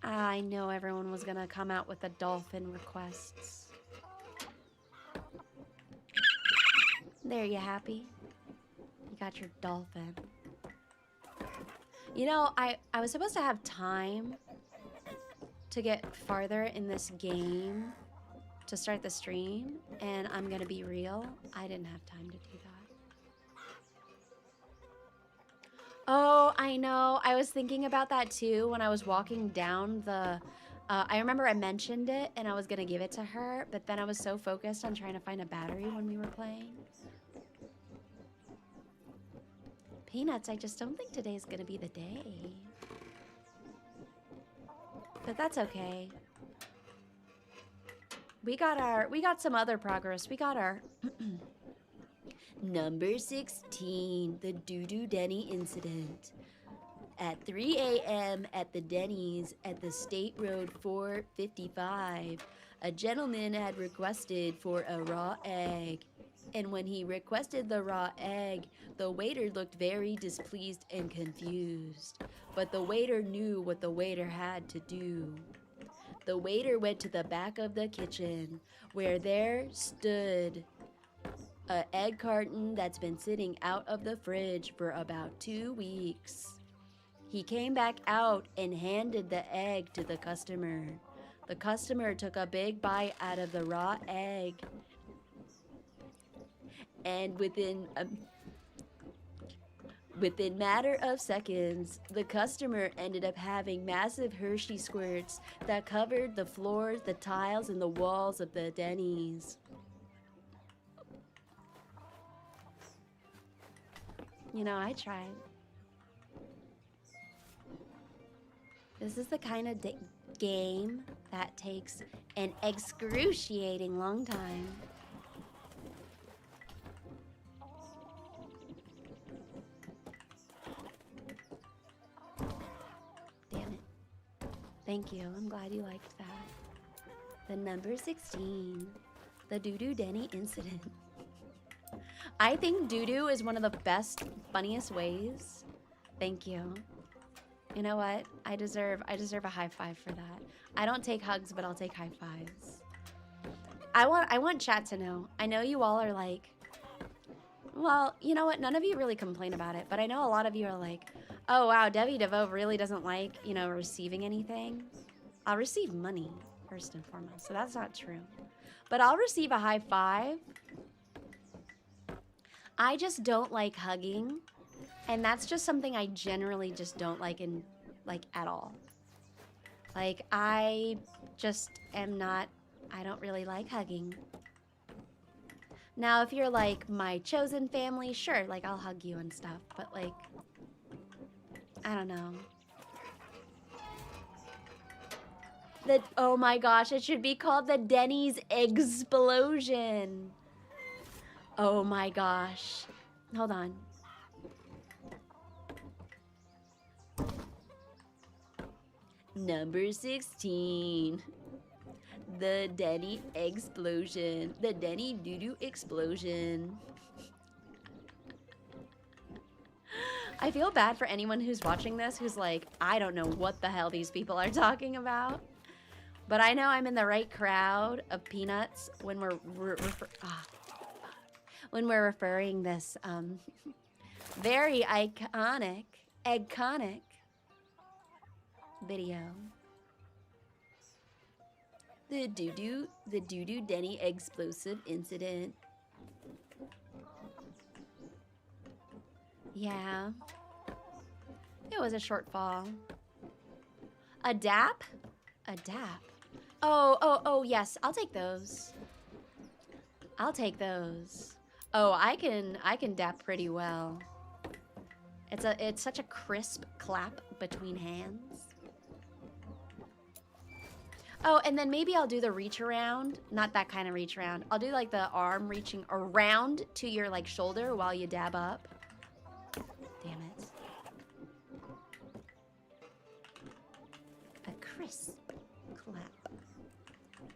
I know everyone was gonna come out with the dolphin requests. There, you happy? You got your dolphin. You know, I was supposed to have time to get farther in this game to start the stream, and I'm gonna be real, I didn't have time to do that. Oh, I know. I was thinking about that too when I was walking down the... I remember I mentioned it and I was gonna give it to her, but then I was so focused on trying to find a battery when we were playing. Peanuts, I just don't think today's gonna be the day. But that's okay. We got some other progress. We got our number 16, the Doo-Doo Denny incident. At 3 a.m. at the Denny's at the State Road 455, a gentleman had requested for a raw egg. And when he requested the raw egg, the waiter looked very displeased and confused. But the waiter knew what the waiter had to do. The waiter went to the back of the kitchen, where there stood an egg carton that's been sitting out of the fridge for about 2 weeks. He came back out and handed the egg to the customer. The customer took a big bite out of the raw egg. And within matter of seconds, the customer ended up having massive Hershey squirts that covered the floors, the tiles, and the walls of the Denny's. You know, I tried. This is the kind of game that takes an excruciating long time. Damn it. Thank you. I'm glad you liked that. The number 16. The Doo-Doo Denny incident. I think doo-doo is one of the best, funniest ways. Thank you. You know what? I deserve a high five for that. I don't take hugs, but I'll take high fives. I want chat to know. I know you all are like, well, you know what? None of you really complain about it, but I know a lot of you are like, oh wow, Devi DeVoe really doesn't like, you know, receiving anything. I'll receive money first and foremost, so that's not true. But I'll receive a high five. I just don't like hugging. And that's just something I generally just don't like at all. Like, I just am not, I don't really like hugging. Now, if you're like my chosen family, sure, like I'll hug you and stuff, but like, I don't know. Oh my gosh, it should be called the Denny's Explosion. Oh my gosh. Hold on. Number 16. The Denny Explosion. The Denny Doo-Doo Explosion. I feel bad for anyone who's watching this who's like, I don't know what the hell these people are talking about. But I know I'm in the right crowd of peanuts when we're referring this very iconic, eggconic video. The doo-doo Denny explosive incident. Yeah. It was a shortfall. A dap? A dap. Oh, yes. I'll take those. I'll take those. Oh, I can dap pretty well. It's such a crisp clap between hands. Oh, and then maybe I'll do the reach around. Not that kind of reach around. I'll do like the arm reaching around to your like shoulder while you dab up. Damn it. A crisp clap.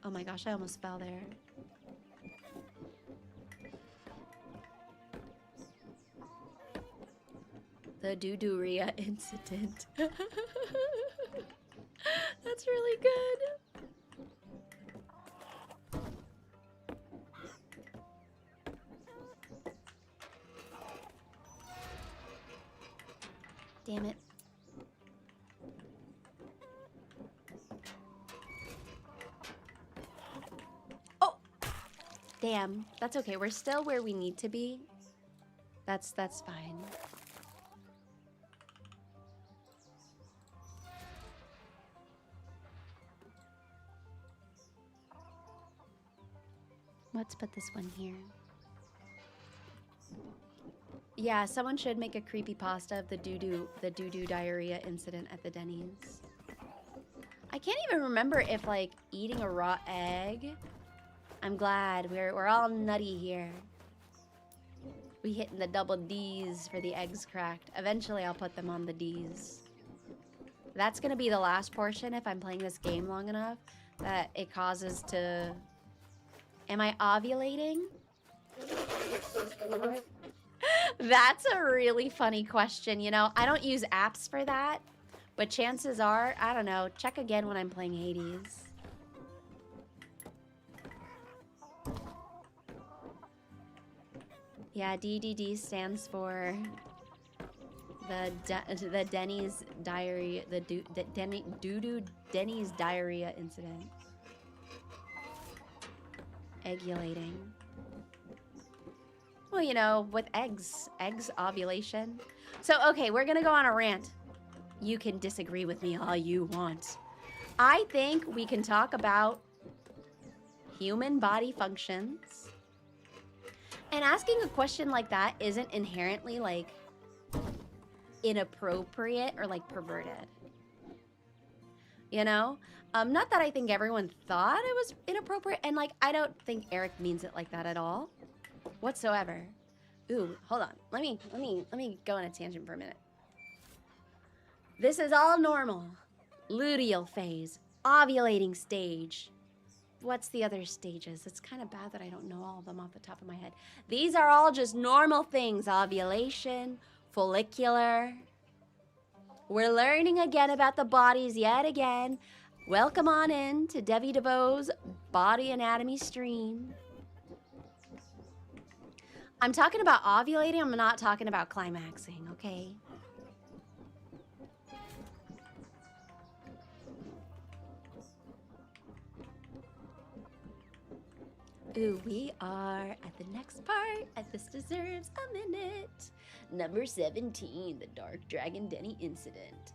Oh my gosh, I almost fell there. The doo-doo-ria incident. That's really good. Damn it. Oh! Damn. That's okay. We're still where we need to be. That's fine. Let's put this one here. Yeah, someone should make a creepypasta of the doo-doo diarrhea incident at the Denny's. I can't even remember if like eating a raw egg. I'm glad we're all nutty here. We hitting the double D's for the eggs cracked. Eventually I'll put them on the D's. That's gonna be the last portion if I'm playing this game long enough that it causes to... Am I ovulating? That's a really funny question, you know? I don't use apps for that, but chances are, I don't know, check again when I'm playing Hades. Yeah, DDD stands for the Denny's diarrhea, the doo-doo Denny's diarrhea incident. Eggulating. Well, you know, with eggs ovulation. So, okay, we're gonna go on a rant. You can disagree with me all you want. I think we can talk about human body functions. And asking a question like that isn't inherently, like, inappropriate or, like, perverted. You know? Not that I think everyone thought it was inappropriate, and, like, I don't think Eric means it like that at all. Whatsoever. Ooh, hold on. Let me go on a tangent for a minute. This is all normal. Luteal phase. Ovulating stage. What's the other stages? It's kind of bad that I don't know all of them off the top of my head. These are all just normal things. Ovulation, follicular. We're learning again about the bodies yet again. Welcome on in to Devi DeVos' Body Anatomy stream. I'm talking about ovulating, I'm not talking about climaxing, okay? Ooh, we are at the next part, and this deserves a minute. Number 17, the Dark Dragon Denny incident.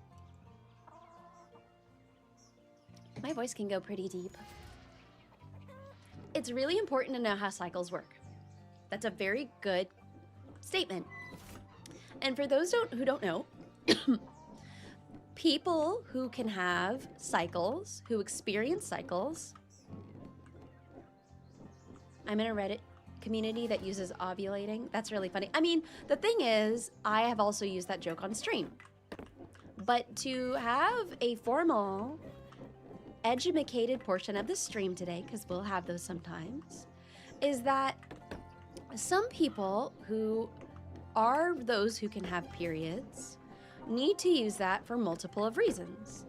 My voice can go pretty deep. It's really important to know how cycles work. That's a very good statement. And for those who don't know, people who can have cycles, who experience cycles, I'm in a Reddit community that uses ovulating. That's really funny. I mean, the thing is, I have also used that joke on stream. But to have a formal, educated portion of the stream today, because we'll have those sometimes, is that some people who are those who can have periods need to use that for multiple of reasons.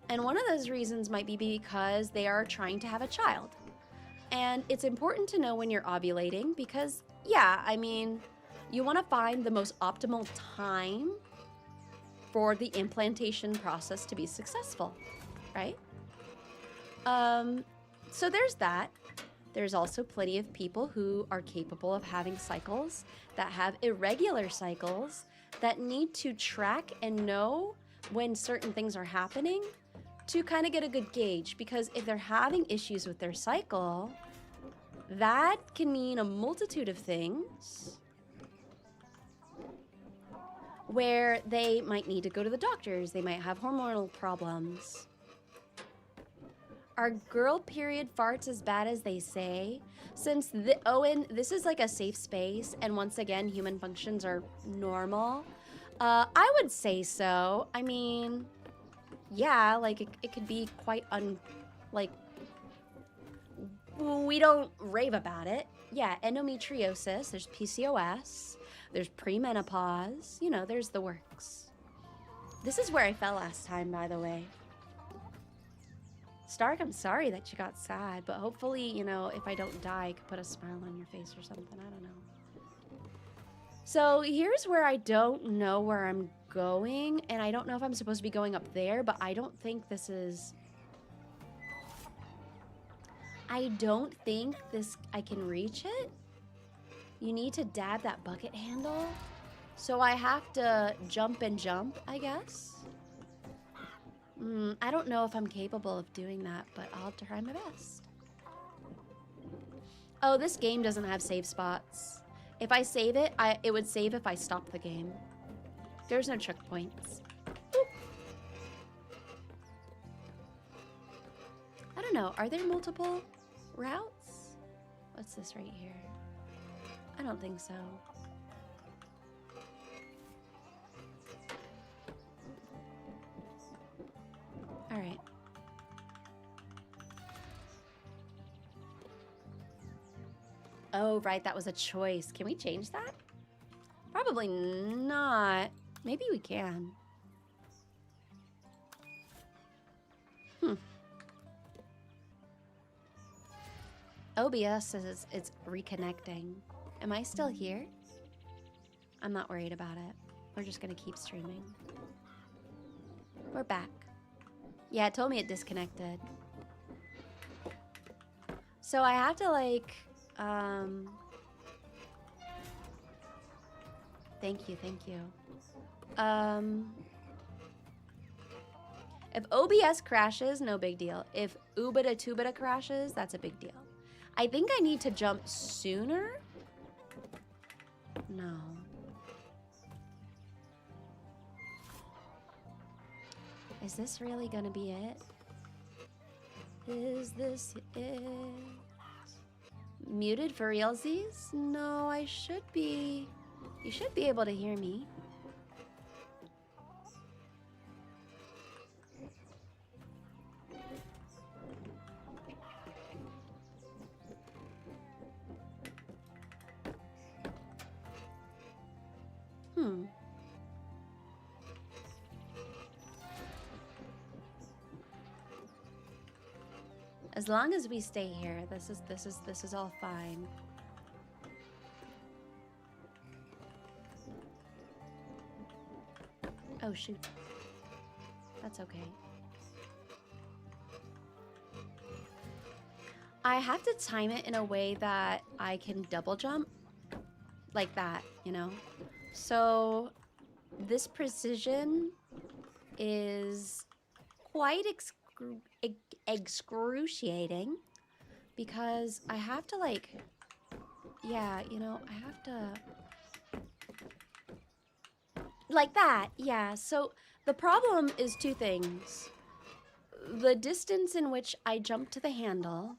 And one of those reasons might be because they are trying to have a child. And it's important to know when you're ovulating because, yeah, I mean, you want to find the most optimal time for the implantation process to be successful, right? So there's that. There's also plenty of people who are capable of having cycles that have irregular cycles that need to track and know when certain things are happening to kind of get a good gauge, because if they're having issues with their cycle, that can mean a multitude of things where they might need to go to the doctors, they might have hormonal problems. Are girl period farts as bad as they say? Since Owen, this is like a safe space, and once again, human functions are normal. I would say so. I mean, yeah, like it could be quite like, we don't rave about it. Yeah, endometriosis, there's PCOS, there's premenopause, you know, there's the works. This is where I fell last time, by the way. Stark, I'm sorry that you got sad, but hopefully, you know, if I don't die, I could put a smile on your face or something. I don't know. So here's where I don't know where I'm going, and I don't know if I'm supposed to be going up there, but I don't think this is... I don't think this... I can reach it. You need to dab that bucket handle. So I have to jump and jump, I guess. I don't know if I'm capable of doing that, but I'll try my best. Oh, this game doesn't have save spots. If I save it, it would save if I stop the game. There's no checkpoints. Boop. I don't know. Are there multiple routes? What's this right here? I don't think so. All right. Oh, right. That was a choice. Can we change that? Probably not. Maybe we can. OBS says it's reconnecting. Am I still here? I'm not worried about it. We're just gonna keep streaming. We're back. Yeah, it told me it disconnected. So I have to like, thank you. If OBS crashes, no big deal. If Ubada Tubada crashes, that's a big deal. I think I need to jump sooner. No. Is this really gonna be it? Is this it? Muted for realsies? No, I should be. You should be able to hear me. As long as we stay here, this is all fine. Oh shoot. That's okay. I have to time it in a way that I can double jump. Like that, you know? So this precision is quite excruciating because I have to like, yeah, you know, I have to like that. Yeah. So the problem is two things. The distance in which I jump to the handle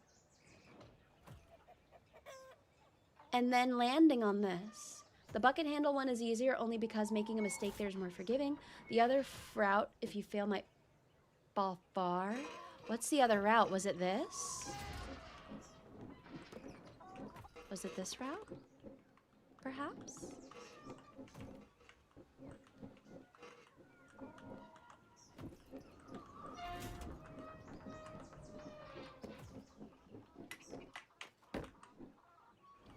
and then landing on this. The bucket handle one is easier only because making a mistake there is more forgiving. The other route, if you fail, might fall far. What's the other route? Was it this? Was it this route? Perhaps?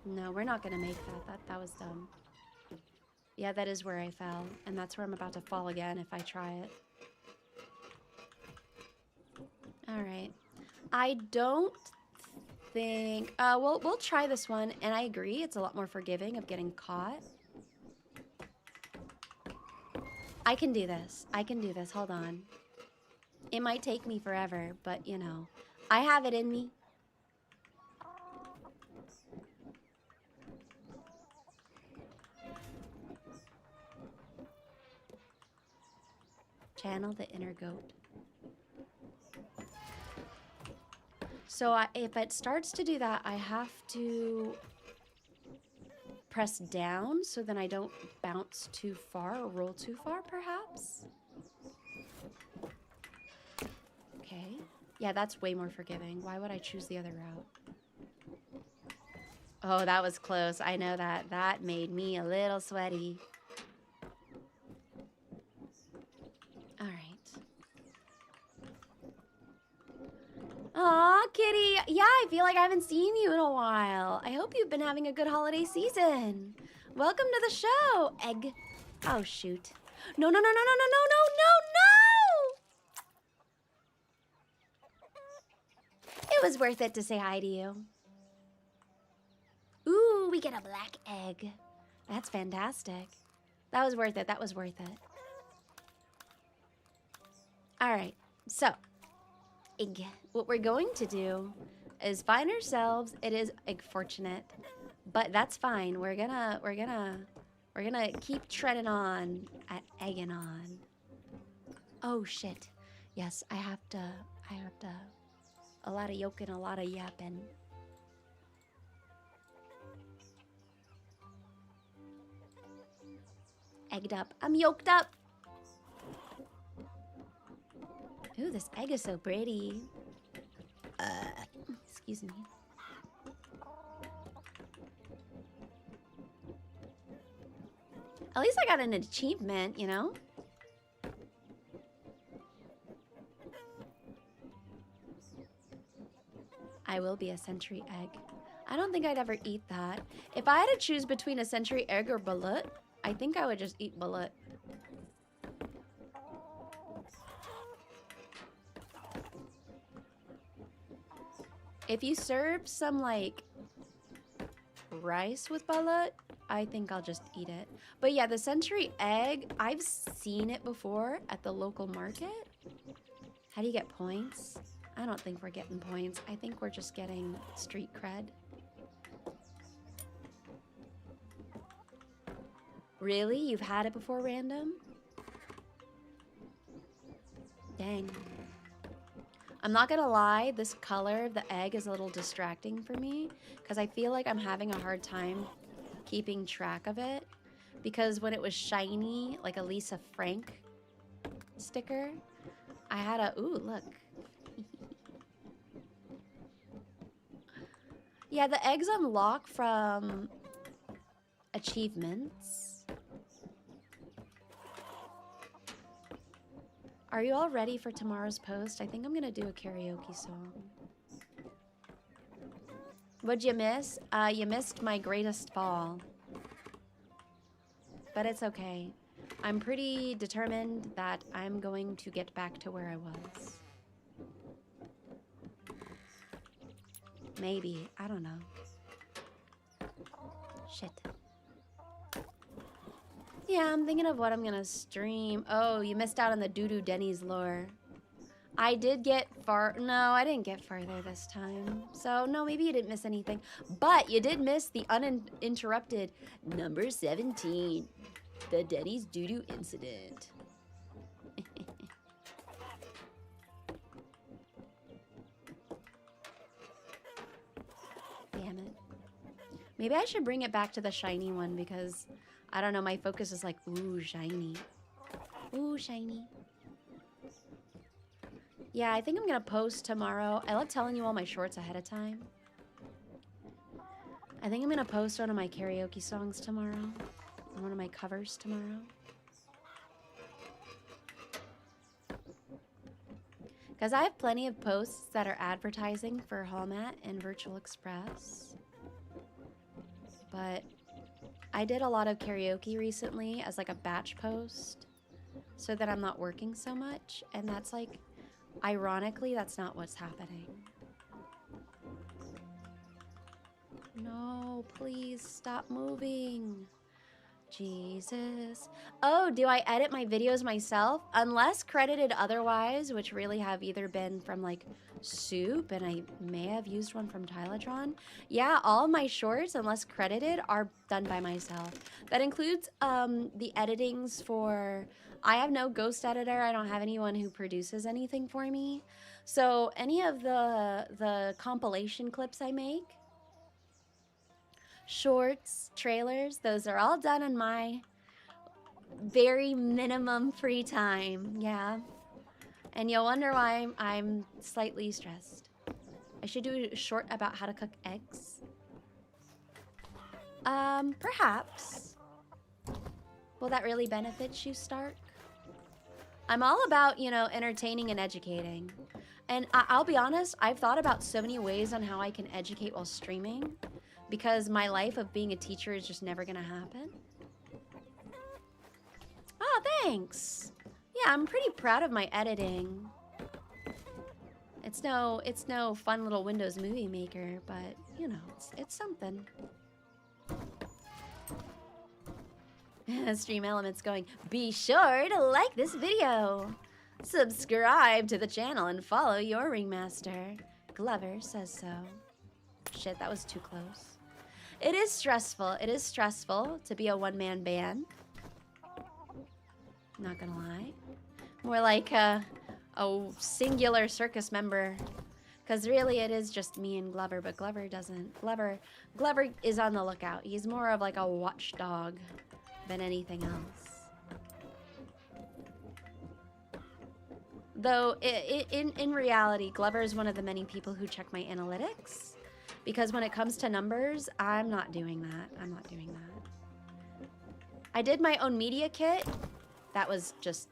No, we're not gonna make that. That was dumb. Yeah, that is where I fell, and that's where I'm about to fall again if I try it. All right. I don't think... we'll try this one, and I agree. It's a lot more forgiving of getting caught. I can do this. I can do this. Hold on. It might take me forever, but, you know, I have it in me. Channel the inner goat. So if it starts to do that, I have to press down so then I don't bounce too far or roll too far, perhaps. Okay. Yeah, that's way more forgiving. Why would I choose the other route? Oh, that was close. I know that. That made me a little sweaty. All right. Aw, kitty. Yeah, I feel like I haven't seen you in a while. I hope you've been having a good holiday season. Welcome to the show, Egg. Oh, shoot. No, no, no, no, no, no, no, no, no, no! It was worth it to say hi to you. Ooh, we get a black egg. That's fantastic. That was worth it. That was worth it. All right, so what we're going to do is find ourselves. It is fortunate, but that's fine. We're gonna keep treading on at egging on. Oh shit! Yes, I have to. A lot of yoking, a lot of yapping. Egged up. I'm yoked up. Ooh, this egg is so pretty. Excuse me. At least I got an achievement, you know? I will be a century egg. I don't think I'd ever eat that. If I had to choose between a century egg or balut, I think I would just eat balut. If you serve some, like, rice with balut, I think I'll just eat it. But yeah, the century egg, I've seen it before at the local market. How do you get points? I don't think we're getting points. I think we're just getting street cred. Really? You've had it before, random? Dang. I'm not gonna lie, this color of the egg is a little distracting for me because I feel like I'm having a hard time keeping track of it, because when it was shiny, like a Lisa Frank sticker, I had a, ooh, look. Yeah, the eggs unlock from achievements. Are you all ready for tomorrow's post? I think I'm gonna do a karaoke song. What'd you miss? You missed my greatest fall. But it's okay. I'm pretty determined that I'm going to get back to where I was. Maybe. I don't know. Shit. Yeah, I'm thinking of what I'm gonna stream. Oh, you missed out on the Doo-Doo Denny's lore. I did get far. No, I didn't get farther this time. So, no, maybe you didn't miss anything. But you did miss the uninterrupted number 17. The Denny's Doo-Doo incident. Damn it. Maybe I should bring it back to the shiny one because, I don't know, my focus is like, ooh, shiny. Ooh, shiny. Yeah, I think I'm gonna post tomorrow. I love telling you all my shorts ahead of time. I think I'm gonna post one of my karaoke songs tomorrow. And one of my covers tomorrow. Because I have plenty of posts that are advertising for Hallmat and Virtual Express. But I did a lot of karaoke recently as like a batch post so that I'm not working so much. And that's like, ironically, that's not what's happening. No, please stop moving. Jesus. Oh, do I edit my videos myself? Unless credited otherwise, which really have either been from like Soup, and I may have used one from Tylatron. Yeah, all my shorts, unless credited, are done by myself. That includes the editings for... I have no ghost editor. I don't have anyone who produces anything for me. So any of the compilation clips I make, shorts, trailers, those are all done in my very minimum free time. Yeah. And you'll wonder why I'm slightly stressed. I should do a short about how to cook eggs. Perhaps. Will that really benefit you, Stark? I'm all about, you know, entertaining and educating. And I'll be honest, I've thought about so many ways on how I can educate while streaming, because my life of being a teacher is just never gonna happen. Oh, thanks. Yeah, I'm pretty proud of my editing. It's no fun little Windows Movie Maker, but you know, it's something. Stream Elements going, be sure to like this video, subscribe to the channel, and follow your ringmaster. Glover says so. Shit, that was too close. It is stressful. It is stressful to be a one-man band. Not gonna lie. More like a singular circus member. Because really it is just me and Glover, but Glover doesn't. Glover is on the lookout. He's more of like a watchdog than anything else. Though in reality, Glover is one of the many people who check my analytics. Because when it comes to numbers, I'm not doing that. I'm not doing that. I did my own media kit. That was just,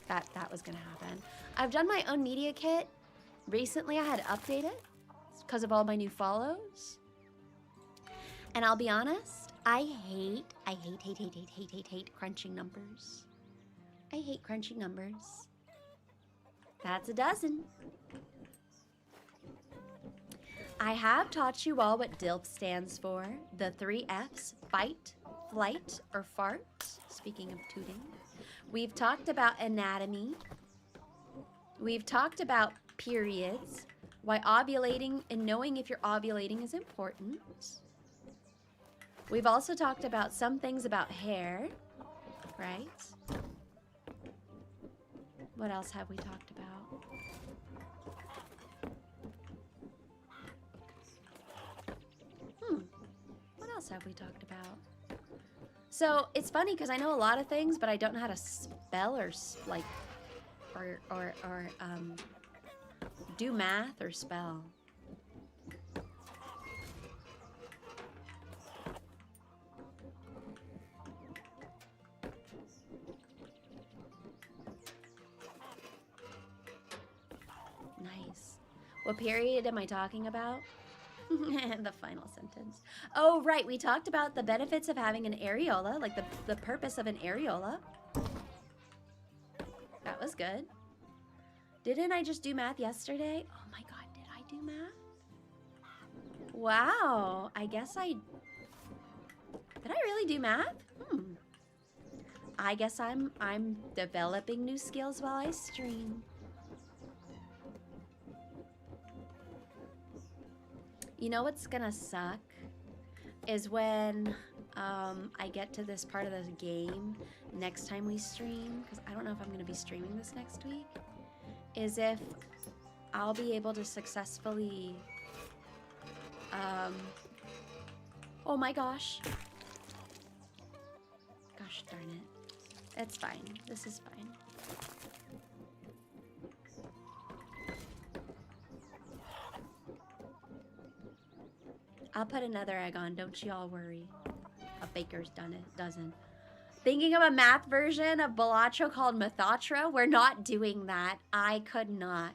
that was gonna happen. I've done my own media kit. Recently I had to update it because of all my new follows. And I'll be honest, I hate crunching numbers. I hate crunching numbers. That's a dozen. I have taught you all what DILF stands for. The 3 F's, fight, flight, or fart. Speaking of tooting. We've talked about anatomy. We've talked about periods. Why ovulating and knowing if you're ovulating is important. We've also talked about some things about hair, right? What else have we talked about? What else have we talked about? So it's funny because I know a lot of things, but I don't know how to spell or like, or do math or spell. Nice. What period am I talking about? The final sentence. Oh, right. We talked about the benefits of having an areola, like the purpose of an areola. That was good. Didn't I just do math yesterday? Oh my God, did I do math? Wow. I guess did I really do math? I guess I'm developing new skills while I stream. You know what's gonna suck is when I get to this part of the game next time we stream, because I don't know if I'm gonna be streaming this next week, is if I'll be able to successfully, oh my gosh. Gosh darn it. It's fine. This is fine. I'll put another egg on, don't you all worry. A baker's dozen. Thinking of a math version of Balatro called Mathatra? We're not doing that. I could not.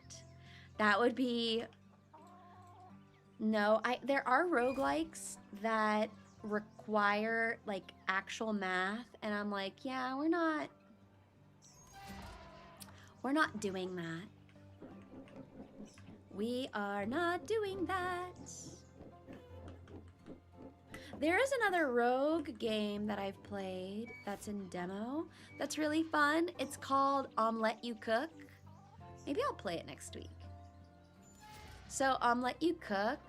That would be... No, there are roguelikes that require like actual math, and I'm like, yeah, we're not doing that. We are not doing that. There is another rogue game that I've played that's in demo that's really fun. It's called Let You Cook. Maybe I'll play it next week. So Let You Cook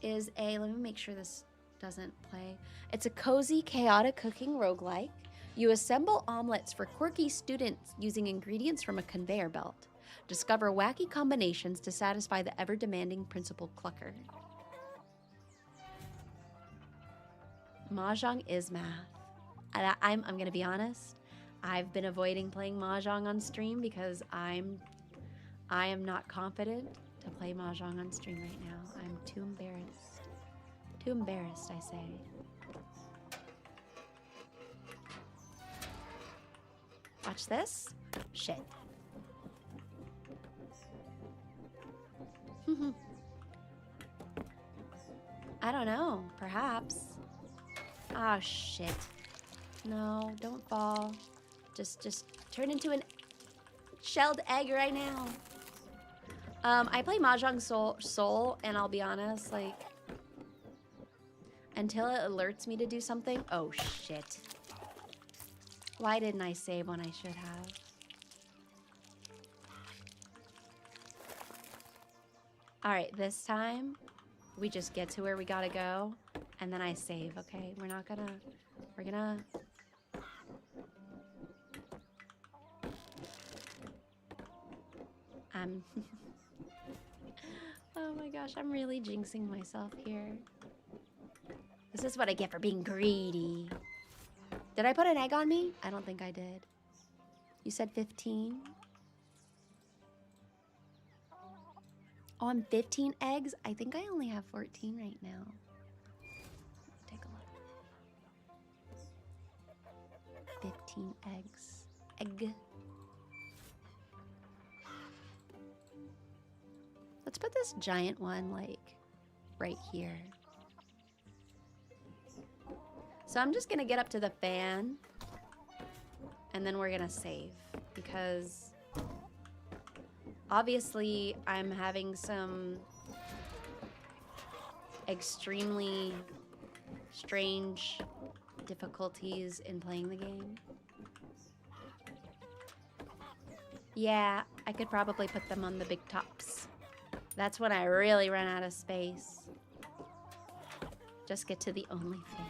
is a, let me make sure this doesn't play. It's a cozy, chaotic cooking roguelike. You assemble omelets for quirky students using ingredients from a conveyor belt. Discover wacky combinations to satisfy the ever-demanding Principal Clucker. Mahjong is math. And I'm gonna be honest, I've been avoiding playing Mahjong on stream because I am not confident to play Mahjong on stream right now. I'm too embarrassed. Too embarrassed, I say. Watch this. Shit. I don't know. Perhaps. Ah, shit. No, don't fall. Just turn into an shelled egg right now. I play Mahjong Soul, and I'll be honest, like, until it alerts me to do something. Oh, shit. Why didn't I save when I should have? All right, this time we just get to where we gotta go, and then I save, okay? We're gonna... Oh my gosh, I'm really jinxing myself here. This is what I get for being greedy. Did I put an egg on me? I don't think I did. You said 15? Oh, I'm 15 eggs? I think I only have 14 right now. Take a look. 15 eggs. Egg. Let's put this giant one, like, right here. So I'm just gonna get up to the fan, and then we're gonna save, because obviously I'm having some extremely strange difficulties in playing the game. Yeah, I could probably put them on the big tops. That's when I really run out of space. Just get to the only thing.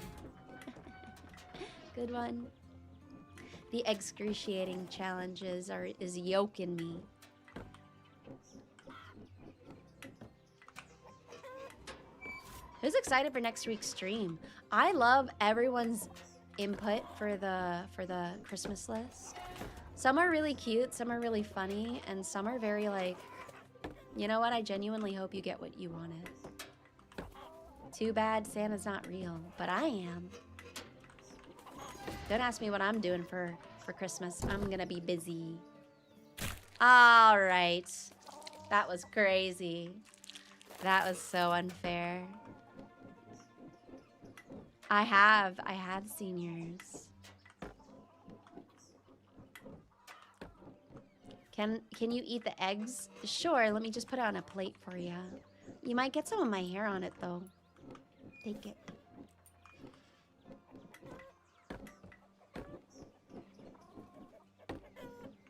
Good one. The excruciating challenges is yoking me. Who's excited for next week's stream? I love everyone's input for the Christmas list. Some are really cute, some are really funny, and some are very like, you know what? I genuinely hope you get what you wanted. Too bad Santa's not real, but I am. Don't ask me what I'm doing for Christmas. I'm gonna be busy. All right. That was crazy. That was so unfair. I have seniors. Can you eat the eggs? Sure, let me just put it on a plate for you. You might get some of my hair on it though. Take it.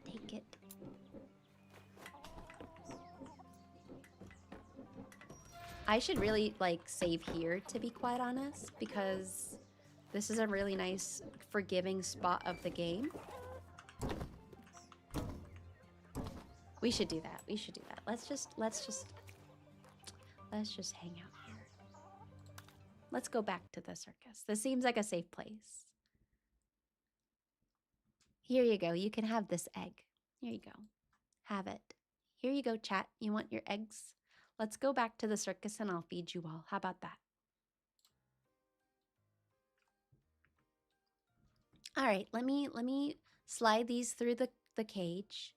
Take it. I should really like save here, to be quite honest, because this is a really nice forgiving spot of the game. We should do that. We should do that. Let's just hang out here. Let's go back to the circus. This seems like a safe place. Here you go. You can have this egg. Here you go. Have it. Here you go, chat. You want your eggs? Let's go back to the circus and I'll feed you all. How about that? All right, let me slide these through the cage.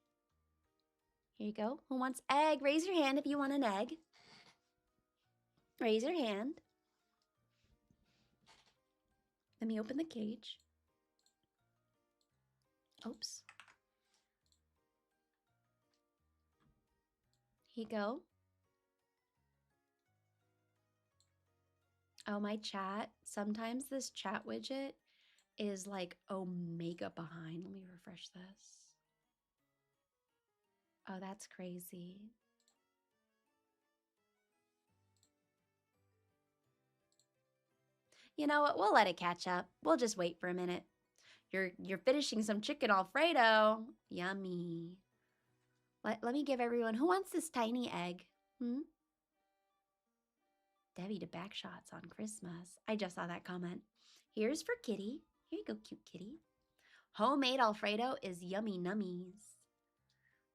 Here you go. Who wants egg? Raise your hand if you want an egg. Raise your hand. Let me open the cage. Oops. Here you go. Oh, my chat. Sometimes this chat widget is like omega behind. Let me refresh this. Oh, that's crazy. You know what? We'll let it catch up. We'll just wait for a minute. You're finishing some chicken Alfredo. Yummy. Let me give everyone, who wants this tiny egg? Devi to back shots on Christmas. I just saw that comment. Here's for Kitty. Here you go, cute kitty. Homemade Alfredo is yummy nummies.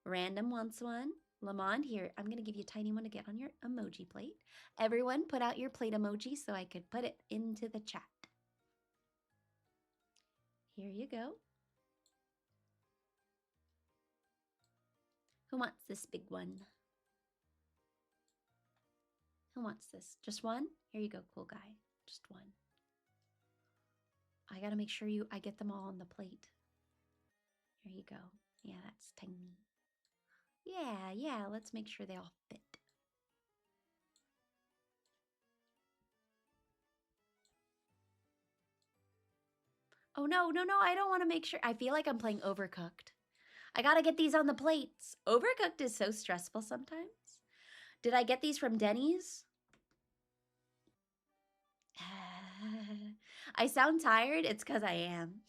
Random wants one. Lamond, here, I'm going to give you a tiny one to get on your emoji plate. Everyone put out your plate emoji so I could put it into the chat. Here you go. Who wants this big one? Who wants this? Just one? Here you go, cool guy. Just one. I gotta make sure I get them all on the plate. Here you go. Yeah, that's tiny. Yeah, let's make sure they all fit. Oh, no, I don't want to make sure. I feel like I'm playing Overcooked. I gotta get these on the plates. Overcooked is so stressful sometimes. Did I get these from Denny's? I sound tired. It's because I am.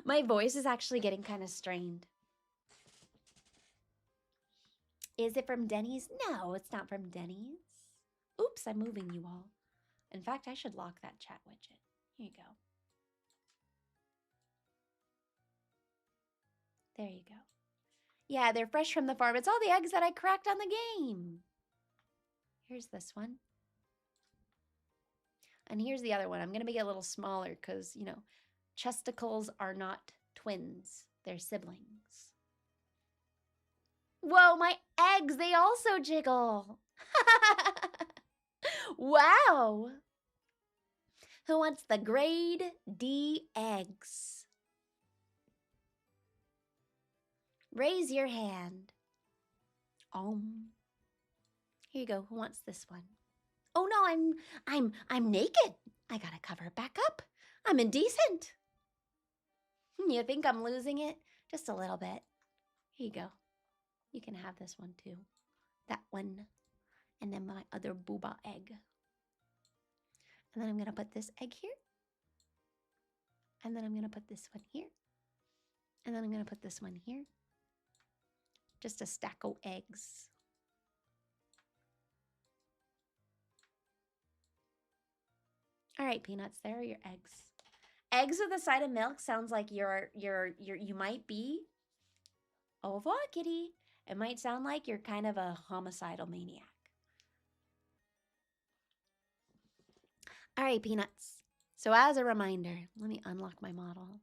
My voice is actually getting kind of strained. Is it from Denny's? No, it's not from Denny's. Oops, I'm moving you all. In fact, I should lock that chat widget. Here you go. There you go. Yeah, they're fresh from the farm. It's all the eggs that I cracked on the game. Here's this one. And here's the other one. I'm going to make it a little smaller because, you know, chesticles are not twins. They're siblings. Whoa, my eggs, they also jiggle. Wow. Who wants the grade D eggs? Raise your hand. Here you go. Who wants this one? Oh no, I'm naked. I gotta cover it back up. I'm indecent. You think I'm losing it? Just a little bit. Here you go. You can have this one too. That one. And then my other booba egg. And then I'm gonna put this egg here. And then I'm gonna put this one here. And then I'm gonna put this one here. Just a stack of eggs. All right, Peanuts, there are your eggs. Eggs with a side of milk sounds like you might be. Au revoir, kitty. It might sound like you're kind of a homicidal maniac. All right, Peanuts. So as a reminder, let me unlock my model.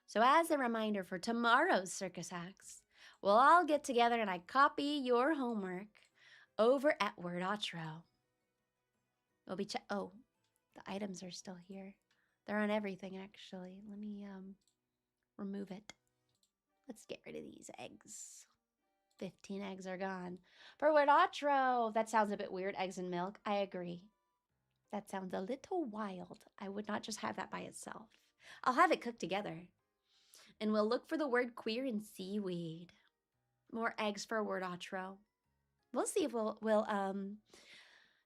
So as a reminder for tomorrow's circus acts, we'll all get together and I copy your homework over at Wordotro. We'll be oh, the items are still here. They're on everything, actually. Let me remove it. Let's get rid of these eggs. 15 eggs are gone. For Wordotro, that sounds a bit weird, eggs and milk. I agree. That sounds a little wild. I would not just have that by itself. I'll have it cooked together. And we'll look for the word queer in seaweed. More eggs for Wordotro. We'll see if we'll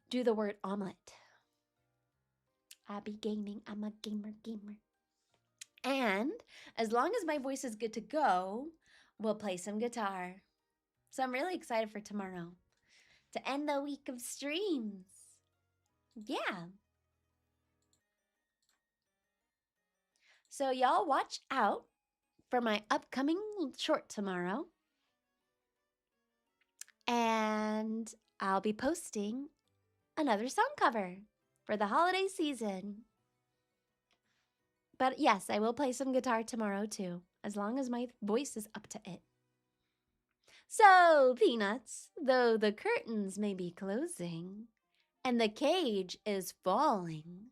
do the word omelet. I be gaming. I'm a gamer. And as long as my voice is good to go, we'll play some guitar. So I'm really excited for tomorrow to end the week of streams. Yeah. So y'all watch out for my upcoming short tomorrow. And I'll be posting another song cover for the holiday season. But yes, I will play some guitar tomorrow too, as long as my voice is up to it. So, Peanuts, though the curtains may be closing and the cage is falling,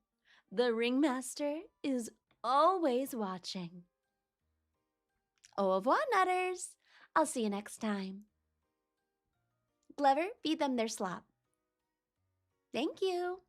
The ringmaster is always watching. Au revoir, Nutters. I'll see you next time. Glover, feed them their slop. Thank you.